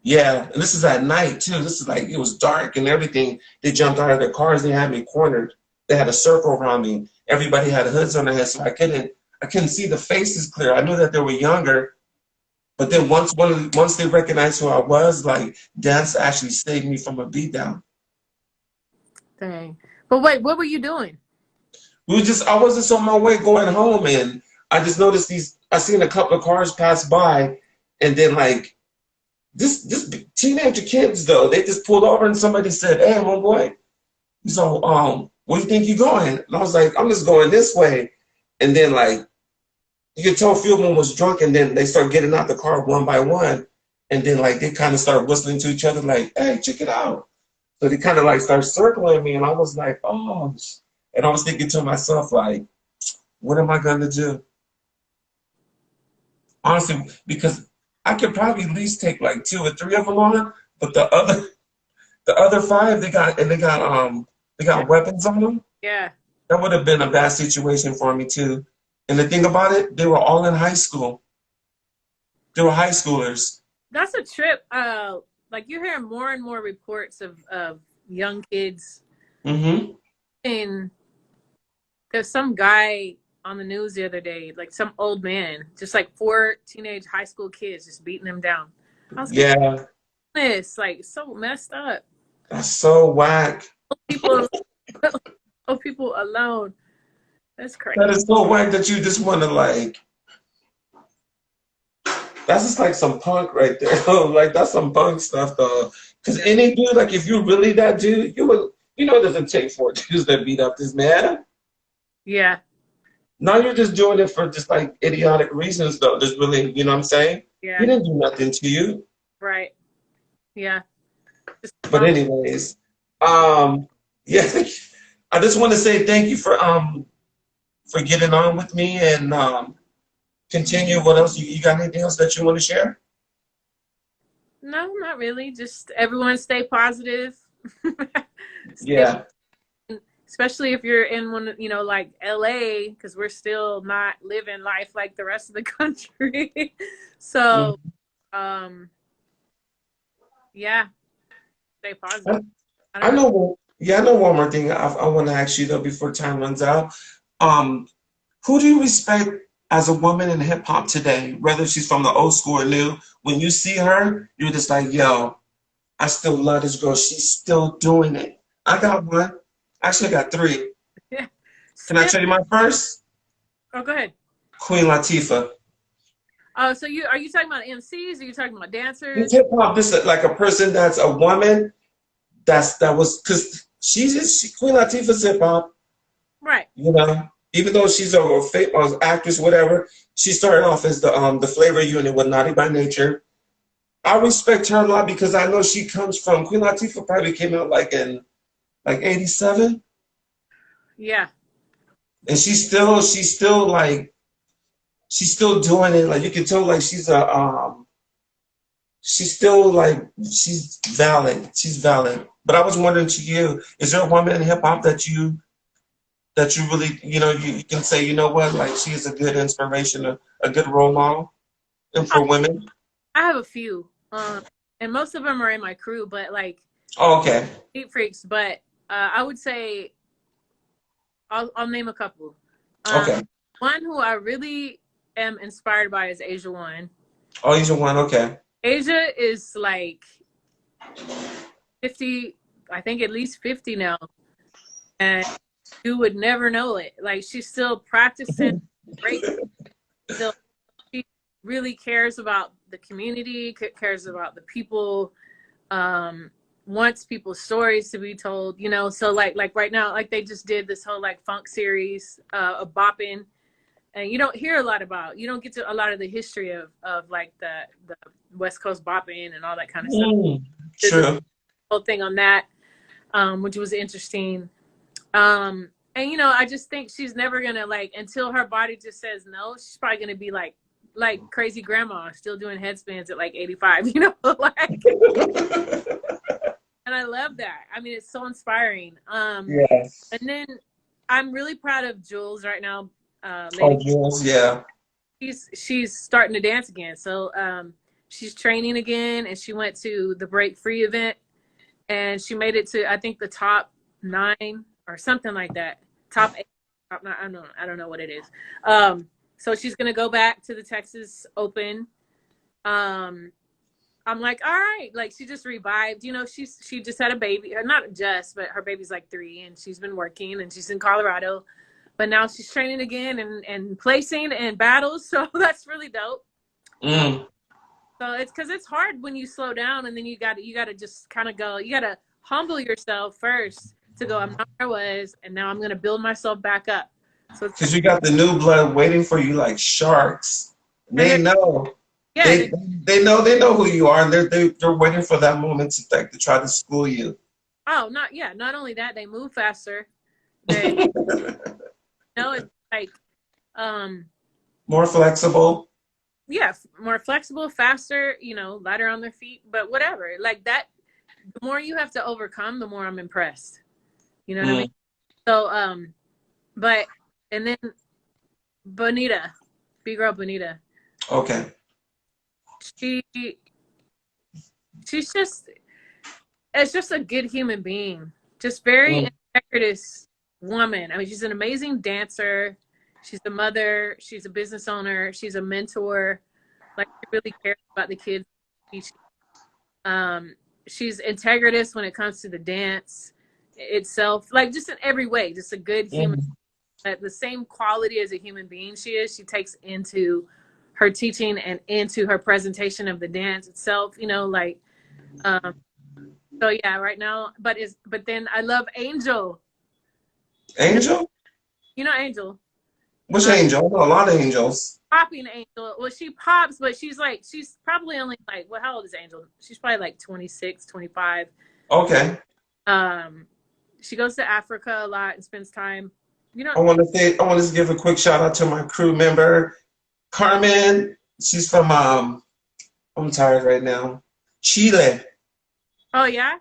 Yeah, and this is at night too. This is like it was dark and everything. They jumped out of their cars. They had me cornered. They had a circle around me. Everybody had hoods on their heads, so I couldn't see the faces clear. I knew that they were younger, but then once they recognized who I was, like dance actually saved me from a beatdown. Dang. But wait, what were you doing? I was just on my way going home, and I just noticed I seen a couple of cars pass by, and then like this teenager kids though, they just pulled over and somebody said, "Hey, my boy, so where do you think you're going?" And I was like, "I'm just going this way." And then like you could tell a few of them was drunk, and then they start getting out the car one by one, and then like they kind of start whistling to each other like, "Hey, check it out." So they kind of like start circling me, and I was like, "Oh," and I was thinking to myself like, "What am I gonna do?" Honestly, because I could probably at least take like 2 or 3 of them on, but the other 5 they Yeah. got weapons on them. Yeah. That would have been a bad situation for me too. And the thing about it, they were all in high school. They were high schoolers. That's a trip. Like you're hearing more and more reports of young kids. Hmm. And there's some guy on the news the other day, like some old man, just like 4 teenage high school kids just beating him down. I was like, Yeah, this like so messed up. that's so whack. People, oh people alone. That's crazy. That is so whack that you just want to like. That's just like some punk right there. Like that's some punk stuff though. Because any dude, like if you're really that dude, you would. You know, it doesn't take 4 dudes that beat up this man. Yeah. Now you're just doing it for just like idiotic reasons, though. Just really, you know what I'm saying? He Yeah. didn't do nothing to you. Right. Yeah. Just, But anyways, um, yeah, I just want to say thank you for getting on with me and continue. What else? You got anything else that you want to share? no, not really. Just everyone stay positive. Stay, Yeah. especially if you're in one, like LA, because we're still not living life like the rest of the country. So, Mhm. um, yeah, stay I, positive. I I don't know. know. Yeah, I know one more thing I want to ask you though before time runs out. Um, Who do you respect as a woman in hip hop today, whether she's from the old school or new? When you see her, you're just like, yo, I still love this girl. She's still doing it. I got one. Actually, I got 3. Yeah. Can I Spit. tell you my first? Oh, go ahead. Queen Latifah. Oh, so are you talking about MCs? Are you talking about It's dancers? hip hop. This is like a person that's a woman. That was because Queen Latifah's hip hop. Right. You know, even though she's a famous actress, whatever, she started off as the flavor unit with Naughty by Nature. I respect her a lot because I know she comes from Queen Latifah. Probably came out like in like '87, Yeah. and she's still like she's still doing it. Like you can tell, like she's still like she's valid. She's valid. But I was wondering to you, is there a woman in hip hop that you really, you can say, you know what, like she is a good inspiration, a good role model, and I for women? I have a few. And most of them are in my crew, but like Oh, okay. Heat Freaks. But I would say I'll name a couple. Um, Okay. one who I really am inspired by is Asia One. Oh, he's a one. Okay. Asia is like 50, I think at least 50 now, and you would never know it. Like she's still practicing, great. Still, she really cares about the community, cares about the people. Wants people's stories to be told, so like right now, like they just did this whole like funk series of bopping, and you don't get to a lot of the history of like the West Coast bopping and all that kind of stuff. Mm, There's a true. whole thing on that, which was interesting. And I just think she's never gonna, like, until her body just says no, she's probably gonna be like crazy grandma, still doing headspans at like 85, like. And I love that. I mean, it's so inspiring. Yes. And then I'm really proud of Jules right now. Oh, Lady, Jules, yeah. she's starting to dance again. So she's training again, and she went to the Break Free event, and she made it to, I think, the top 9 or something like that. Top 8. Top 9, I don't know what it is. So she's gonna go back to the Texas Open. I'm like, all right, like she just revived. She just had a baby, not just, but her baby's like 3, and she's been working, and she's in Colorado, but now she's training again and placing in battles. So that's really dope. Mm. So it's because it's hard when you slow down, and then you got to just kind of go. You got to humble yourself first to go. I'm not where I was, and now I'm gonna build myself back up. So it's, Because you got the new blood waiting for you like sharks. and They know. yeah, They they know who you are, and they're waiting for that moment to try to school you. not only that, they move faster. They it's like More flexible. yeah, more flexible, faster, lighter on their feet, but whatever. Like that, the more you have to overcome, the more I'm impressed. You know what I mean? Mm. So, but, and then Bonita, big girl Bonita, Okay. she, she's just, it's just a good human being, just very Mm. integrative woman. I mean, she's an amazing dancer. She's a mother. She's a business owner. She's a mentor. Like, she really cares about the kids. She's integritous when it comes to the dance itself, like just in every way, just a good human. Mm. The same quality as a human being she takes into her teaching and into her presentation of the dance itself. Like, um, so yeah, right now, but then I love Angel. Angel? Angel, Which uh, angel? I know a lot of angels. popping Angel. Well, she pops, but she's probably only like, well, how old is Angel? She's probably like 26, 25. Okay. Um, she goes to Africa a lot and spends time. I want to give a quick shout out to my crew member, Carmen. She's from I'm tired right now. Chile. Oh yeah,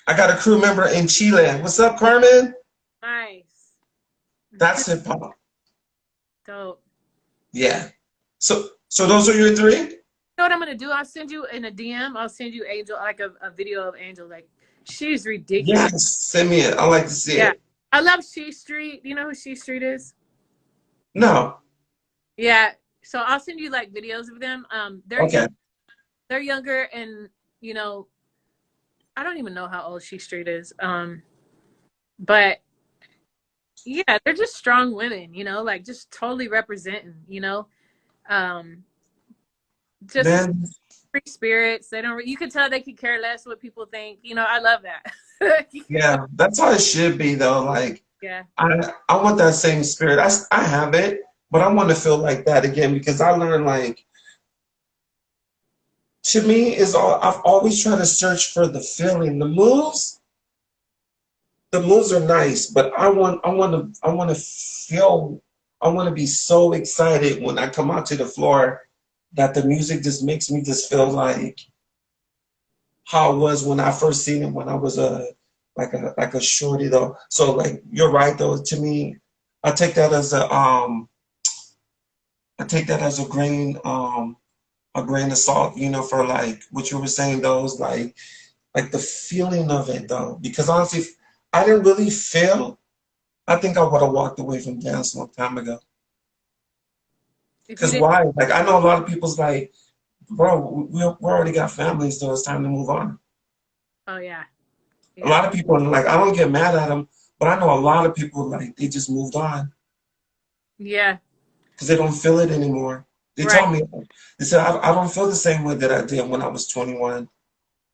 I got a crew member in Chile. What's up, Carmen? nice, That's hip hop. dope. Yeah. So those are your three? You know what I'm gonna do? I'll send you in a DM. I'll send you Angel, like a video of Angel. Like, she's ridiculous. Yes. Send me it. I like to see Yeah, it. I love She Street. Do you know who She Street is? No. Yeah. So I'll send you like videos of them. They're young. Okay. They're younger, and I don't even know how old She Street is. But yeah, they're just strong women. Like just totally representing. Um, just Man, free spirits. They don't. You can tell they could care less what people think. You know, I love that. yeah, that's how it should be though. Like Yeah. I want that same spirit. I have it, but I want to feel like that again because I learned like to me is all I've always tried to search for the feeling. The moves are nice, but I want to feel I want to be so excited when I come out to the floor that the music just makes me just feel like how it was when I first seen it when I was like a shorty though. So like you're right though. To me, I take that as I take that as a grain of salt. You know, for like what you were saying. Those like the feeling of it though. Because honestly, if I didn't really feel. I think I would have walked away from dance a long time ago. If you Because didn't. why? Like I know a lot of people's like, bro, we already got families, so it's time to move on. Oh yeah. A Yeah. lot of people like I don't get mad at them, but I know a lot of people like they just moved on Yeah. because they don't feel it anymore. They Right. tell me they said I don't feel the same way that I did when I was 21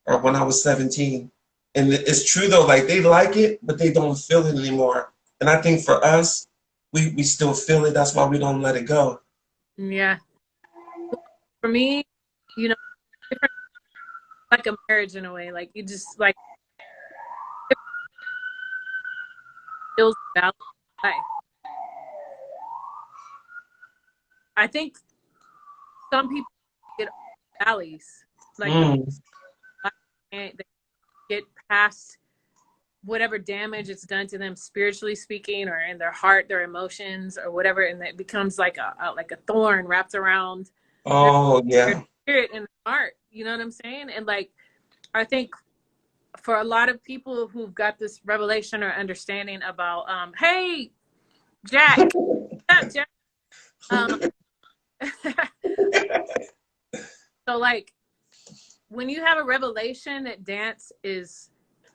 or when I was 17. And it's true though, like they like it, but they don't feel it anymore. And I think for us, we still feel it. That's why we don't let it go. Yeah. For me, you know, different like a marriage in a way. Like you just like it feels valid life. I think some people get valleys. Like the Mm. they get past whatever damage it's done to them spiritually speaking or in their heart, their emotions or whatever, and it becomes like a thorn wrapped around Oh their yeah. spirit and heart. You know what I'm saying? And like I think for a lot of people who've got this revelation or understanding about hey Jack, what's up Jack? Um so like when you have a revelation that dance is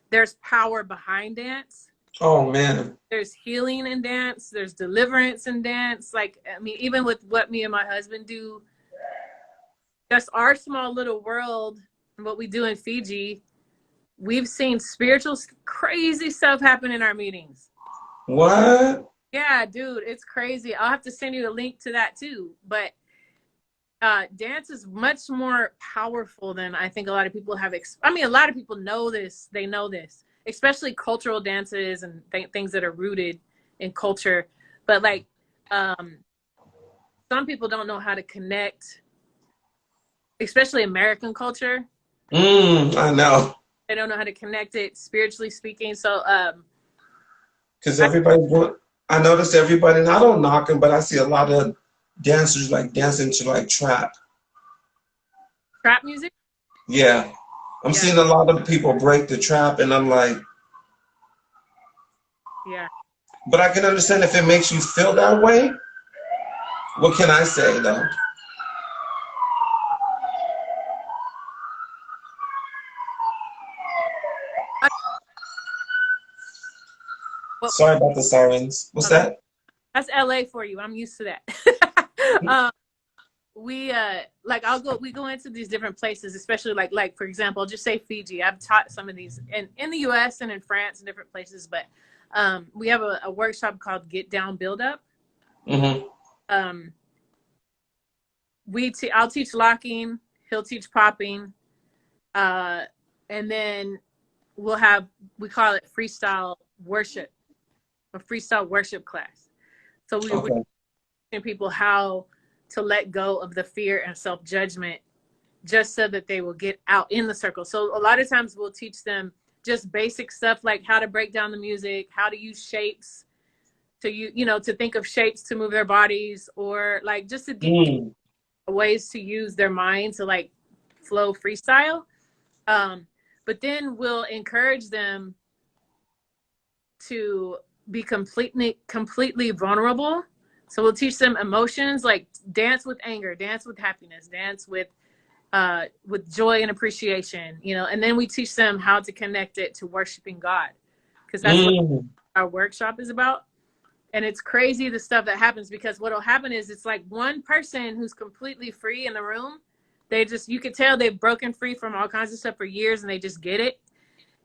there's power behind dance. Oh man. There's healing in dance, there's deliverance in dance. Like I mean even with what me and my husband do, just our small little world and what we do in Fiji, we've seen spiritual crazy stuff happen in our meetings. What? Yeah, dude, it's crazy. I'll have to send you a link to that too. But dance is much more powerful than I think a lot of people have. I mean, a lot of people know this. They know this, especially cultural dances and things that are rooted in culture. But like, um, some people don't know how to connect, especially American culture. I know. They don't know how to connect it spiritually speaking. So, Because everybody want. I noticed everybody, and I don't knock them, but I see a lot of dancers like dancing to like trap. trap music. Yeah, I'm Yeah, seeing a lot of people break the trap, and I'm like, yeah. but I can understand if it makes you feel that way. What can I say though? I, well, Sorry about the sirens. What's oh, that? that's LA for you. I'm used to that. We like we go into these different places, especially like for example, I'll just say Fiji. I've taught some of these in the US and in France and different places, but we have a workshop called Get Down Build Up. Mm-hmm. um I'll teach locking, he'll teach popping, uh and then we call it freestyle worship, a freestyle worship class. So we're Okay. teaching people how to let go of the fear and self-judgment just so that they will get out in the circle. So a lot of times we'll teach them just basic stuff like how to break down the music, how to use shapes to think of shapes to move their bodies, or like just to get Mm. ways to use their mind to like flow freestyle. But then we'll encourage them to be completely vulnerable. So we'll teach them emotions like dance with anger, dance with happiness, dance with joy and appreciation, and then we teach them how to connect it to worshiping God, because that's what Mm. our workshop is about. And it's crazy the stuff that happens, because what'll happen is it's like one person who's completely free in the room, They just, you could tell they've broken free from all kinds of stuff for years, and they just get it.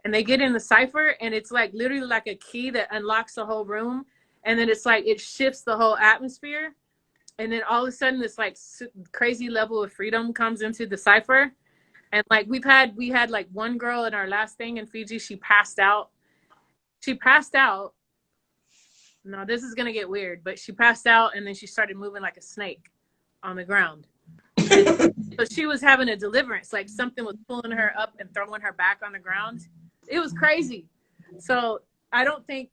And they get in the cipher, and it's like literally like a key that unlocks the whole room. And then it's like it shifts the whole atmosphere. And then all of a sudden, this like crazy level of freedom comes into the cipher. And like we had like one girl in our last thing in Fiji, she passed out. She passed out. No, this is gonna get weird, but she passed out, and then she started moving like a snake on the ground. So she was having a deliverance, like something was pulling her up and throwing her back on the ground. It was crazy. So I don't think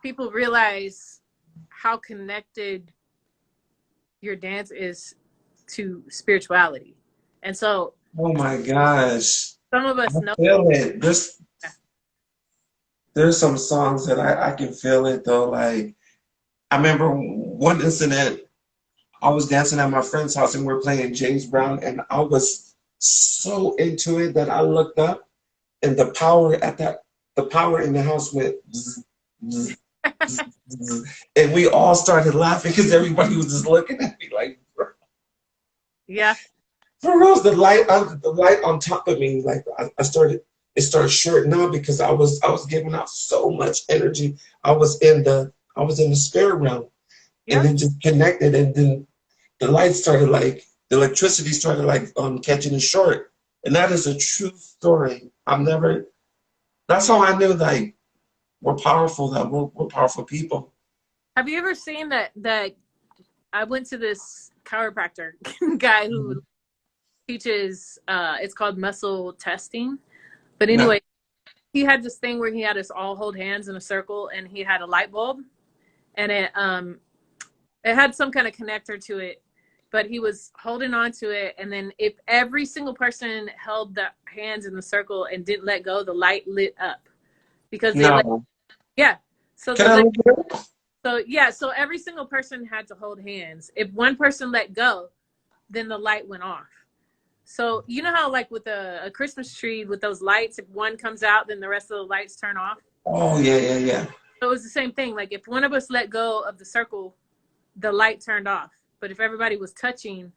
people realize how connected your dance is to spirituality. And so, oh my gosh, some of us I know. feel it. There's some songs that I can feel it though. Like I remember one incident. I was dancing at my friend's house and we were playing James Brown, and I was so into it that I looked up, and the power in the house went zzz, zzz, zzz, zzz, and we all started laughing because everybody was just looking at me like, bro. Yeah. For real, the light on top of me, like it started shorting out because I was giving out so much energy. I was in the spirit realm. Yeah. And then just connected, and then the lights started like, the electricity started like catching it short. And that is a true story. That's how I knew like we're powerful, that we're powerful people. Have you ever seen that I went to this chiropractor guy who teaches, it's called muscle testing. But anyway, he had this thing where he had us all hold hands in a circle, and he had a light bulb, and it had some kind of connector to it, but he was holding on to it. And then if every single person held the hands in the circle and didn't let go, the light lit up because they So so every single person had to hold hands. If one person let go, then the light went off. So you know how like with a Christmas tree with those lights, if one comes out, then the rest of the lights turn off. Oh yeah. So it was the same thing. Like if one of us let go of the circle, the light turned off. But if everybody was touching,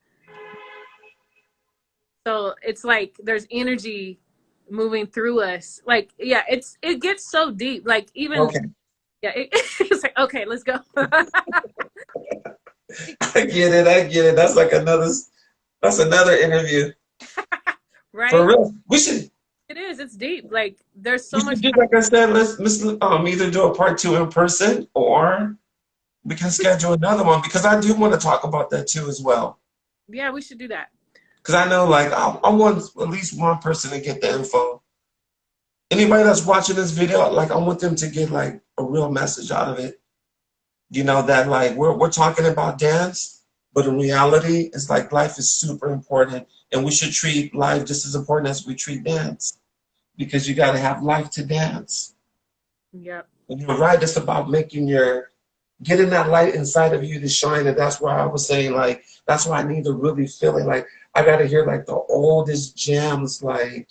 so it's like there's energy moving through us. Like, yeah, it gets so deep. Like even it's like, okay, let's go. I get it. That's another interview. Right? For real. We should. It is. It's deep. Like there's so much. Like I said, let's either do a part 2 in person, or we can schedule another one, because I do want to talk about that too as well. Yeah, we should do that. Because I know, like, I want at least one person to get the info. Anybody that's watching this video, like, I want them to get like a real message out of it. You know, that like we're talking about dance, but in reality, it's like life is super important, and we should treat life just as important as we treat dance, because you got to have life to dance. Yep. And you're right. It's about getting that light inside of you to shine. And that's why I was saying, like, that's why I need to really feel it. Like, I got to hear like the oldest gems. Like,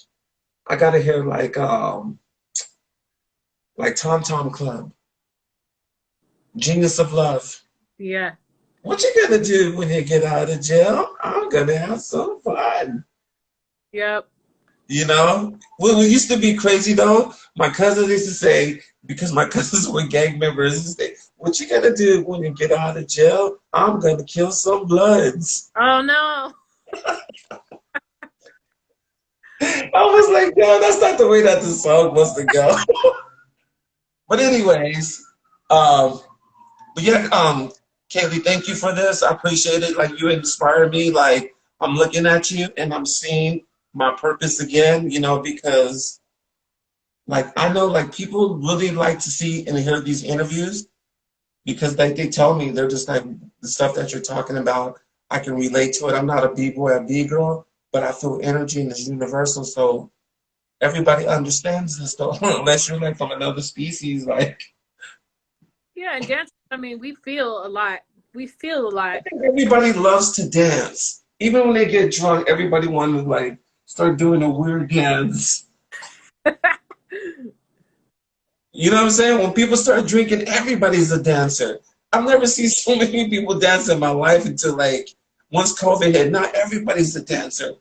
I got to hear like Tom Tom Club, Genius of Love. Yeah. What you gonna do when you get out of jail? I'm gonna have some fun. Yep. You know, when we used to be crazy though, my cousins used to say, because my cousins were gang members, used to say, what you gonna do when you get out of jail? I'm gonna kill some Bloods. Oh no. I was like, no, that's not the way that the song was to go. But anyways, but yeah, Kaylee, thank you for this. I appreciate it. Like, you inspire me. Like, I'm looking at you and I'm seeing my purpose again, you know, because like, I know like people really like to see and hear these interviews, because like they tell me, they're just like, the stuff that you're talking about, I can relate to it. I'm not a B-boy or B-girl, but I feel energy and it's universal. So everybody understands this though, unless you're like from another species, like. Yeah, and dance, I mean, we feel a lot. We feel a lot. I think everybody loves to dance. Even when they get drunk, everybody wants to like start doing a weird dance. You know what I'm saying? When people start drinking, everybody's a dancer. I've never seen so many people dance in my life until like once COVID hit, not everybody's a dancer.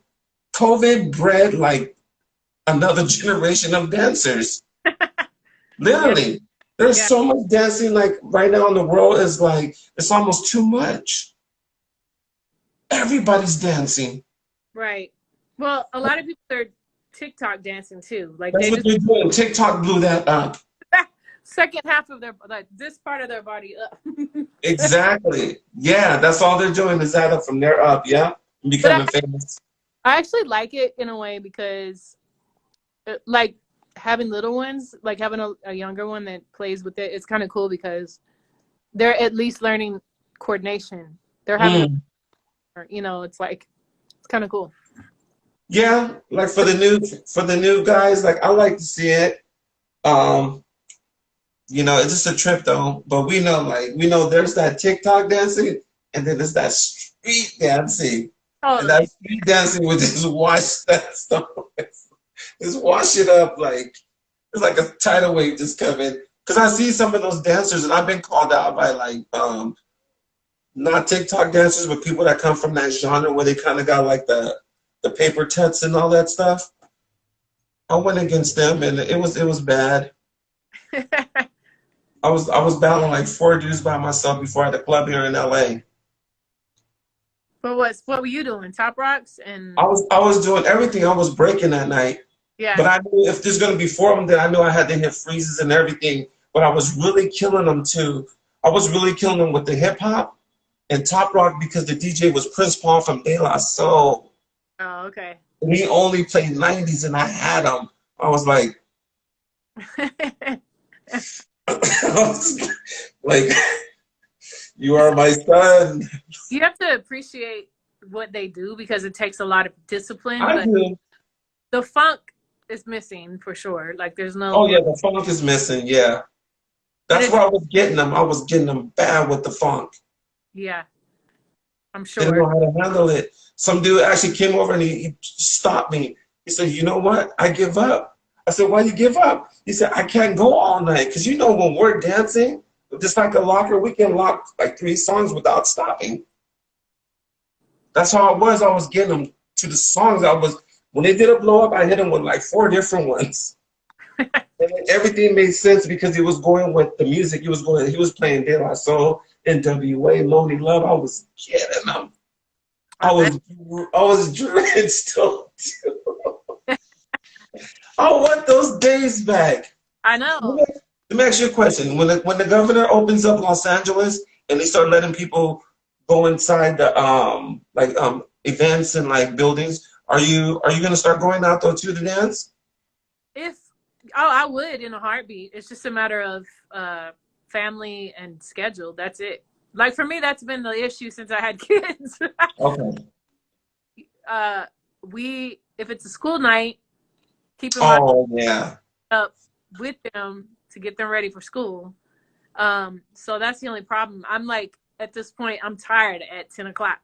COVID bred like another generation of dancers. Yeah, Literally. There's yeah, so much dancing like right now in the world is like it's almost too much. Everybody's dancing. right. Well, a lot of people are TikTok dancing too. Like That's they what just they're doing. TikTok blew that up. second half of their like this part of their body up. Exactly. Yeah, that's all they're doing is that up from there up. Yeah, But becoming famous. I actually like it in a way because like having little ones, like having a younger one that plays with it, it's kind of cool because they're at least learning coordination. They're having, Mm. you know, it's like it's kind of cool. Yeah, like for the new guys, like I like to see it. Um, it's just a trip though. But we know there's that TikTok dancing, and then there's that street dancing, and Totally. that street dancing would just wash that stuff, just wash it up like it's like a tidal wave just coming. Because I see some of those dancers, and I've been called out by like not TikTok dancers, but people that come from that genre where they kind of got like the paper tuts and all that stuff. I went against them, and it was bad. I was battling like 4 dudes by myself before at the club here in LA. But what were you doing? Top rocks and I was doing everything. I was breaking that night, yeah. but I knew if there's gonna be four of them, then I knew I had to hit freezes and everything. But I was really killing them too. I was really killing them with the hip hop and top rock because the DJ was Prince Paul from De La Soul. Oh, okay. And he only played 90s, and I had him. I was like, I was like, you are my son. You have to appreciate what they do because it takes a lot of discipline, I but do. the funk is missing for sure. Like there's Oh no yeah, the funk is missing. Yeah, but that's it's where I was getting them. I was getting them bad with the funk. yeah, I'm Didn't sure. know how to handle it. Some dude actually came over and he stopped me. He said, "You know what? I give up." I said, "Why you give up?" He said, "I can't go all night because when we're dancing, just like a locker, we can lock like 3 songs without stopping." That's how it was. I was getting them to the songs. When they did a blow up, I hit them with like 4 different ones. And then everything made sense because he was going with the music. He was playing De La Soul, NWA, Lonely Love. I was getting them. I bet. I was drenched still. I want those days back. I Let know. me let me ask you a question. When the governor opens up Los Angeles and they start letting people go inside the events and like buildings, are you gonna start going out though too to dance? If I would in a heartbeat. It's just a matter of family and schedule. That's it. Like for me, that's been the issue since I had kids. Okay. uh, we if it's a school night, keep in mind Oh yeah. up with them to get them ready for school. So that's the only problem. I'm like at this point, I'm tired at 10 o'clock.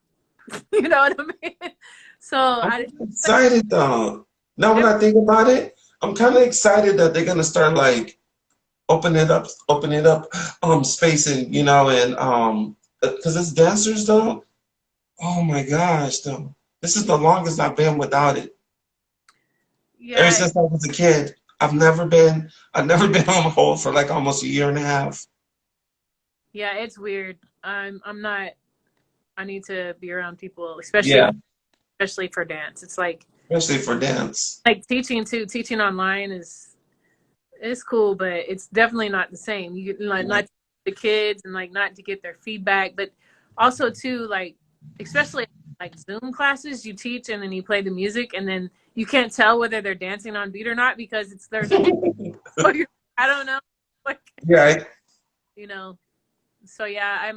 You know what I mean? So I'm I excited though. Now when I think about it, I'm kind of excited that they're gonna start like open it up, spacing, and because it's dancers though. Oh my gosh, though. This is the longest I've been without it. Ever yeah, since I was a kid. I've never been on hold for like almost a year and a half. yeah, it's weird. I'm not. I need to be around people, Yeah, especially for dance. It's especially for dance. like teaching too. Teaching online is cool, but it's definitely not the same. You like Yeah. not the kids and like not to get their feedback, but also too like especially like Zoom classes, you teach and then you play the music and then you can't tell whether they're dancing on beat or not because it's there's a I don't know like Yeah, you know. So yeah,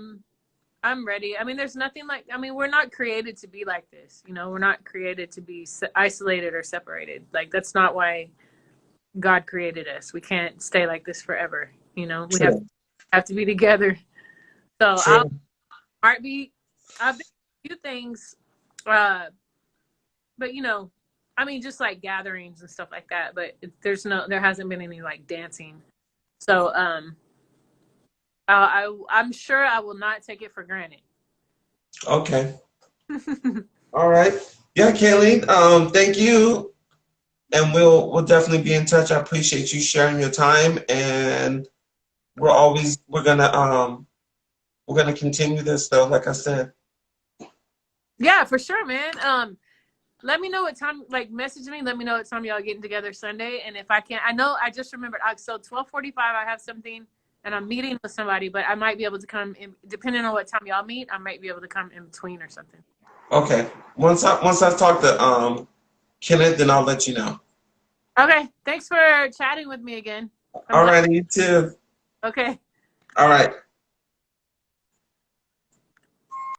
I'm ready. I mean, there's nothing like. I mean, we're not created to be like this. You know, we're not created to be isolated or separated. Like that's not why God created us. We can't stay like this forever. You know, we true, have to be together. So I'll true. heartbeat. I've been a few things, uh, but I mean, just like gatherings and stuff like that. But there hasn't been any like dancing. So I'm sure I will not take it for granted. Okay. All right. Yeah, Kayleen. Thank you, and we'll definitely be in touch. I appreciate you sharing your time, and we're gonna continue this though. Like I said. Yeah, for sure, man. Let me know what time. Like, message me. Let me know what time y'all getting together Sunday. And if I can't, I know I just remembered. So 12:45, I have something, and I'm meeting with somebody. But I might be able to come in, depending on what time y'all meet. I might be able to come in between or something. Okay. Once I talk to Kenneth, then I'll let you know. Okay. Thanks for chatting with me again. I'm All glad. righty, you too. Okay. All right.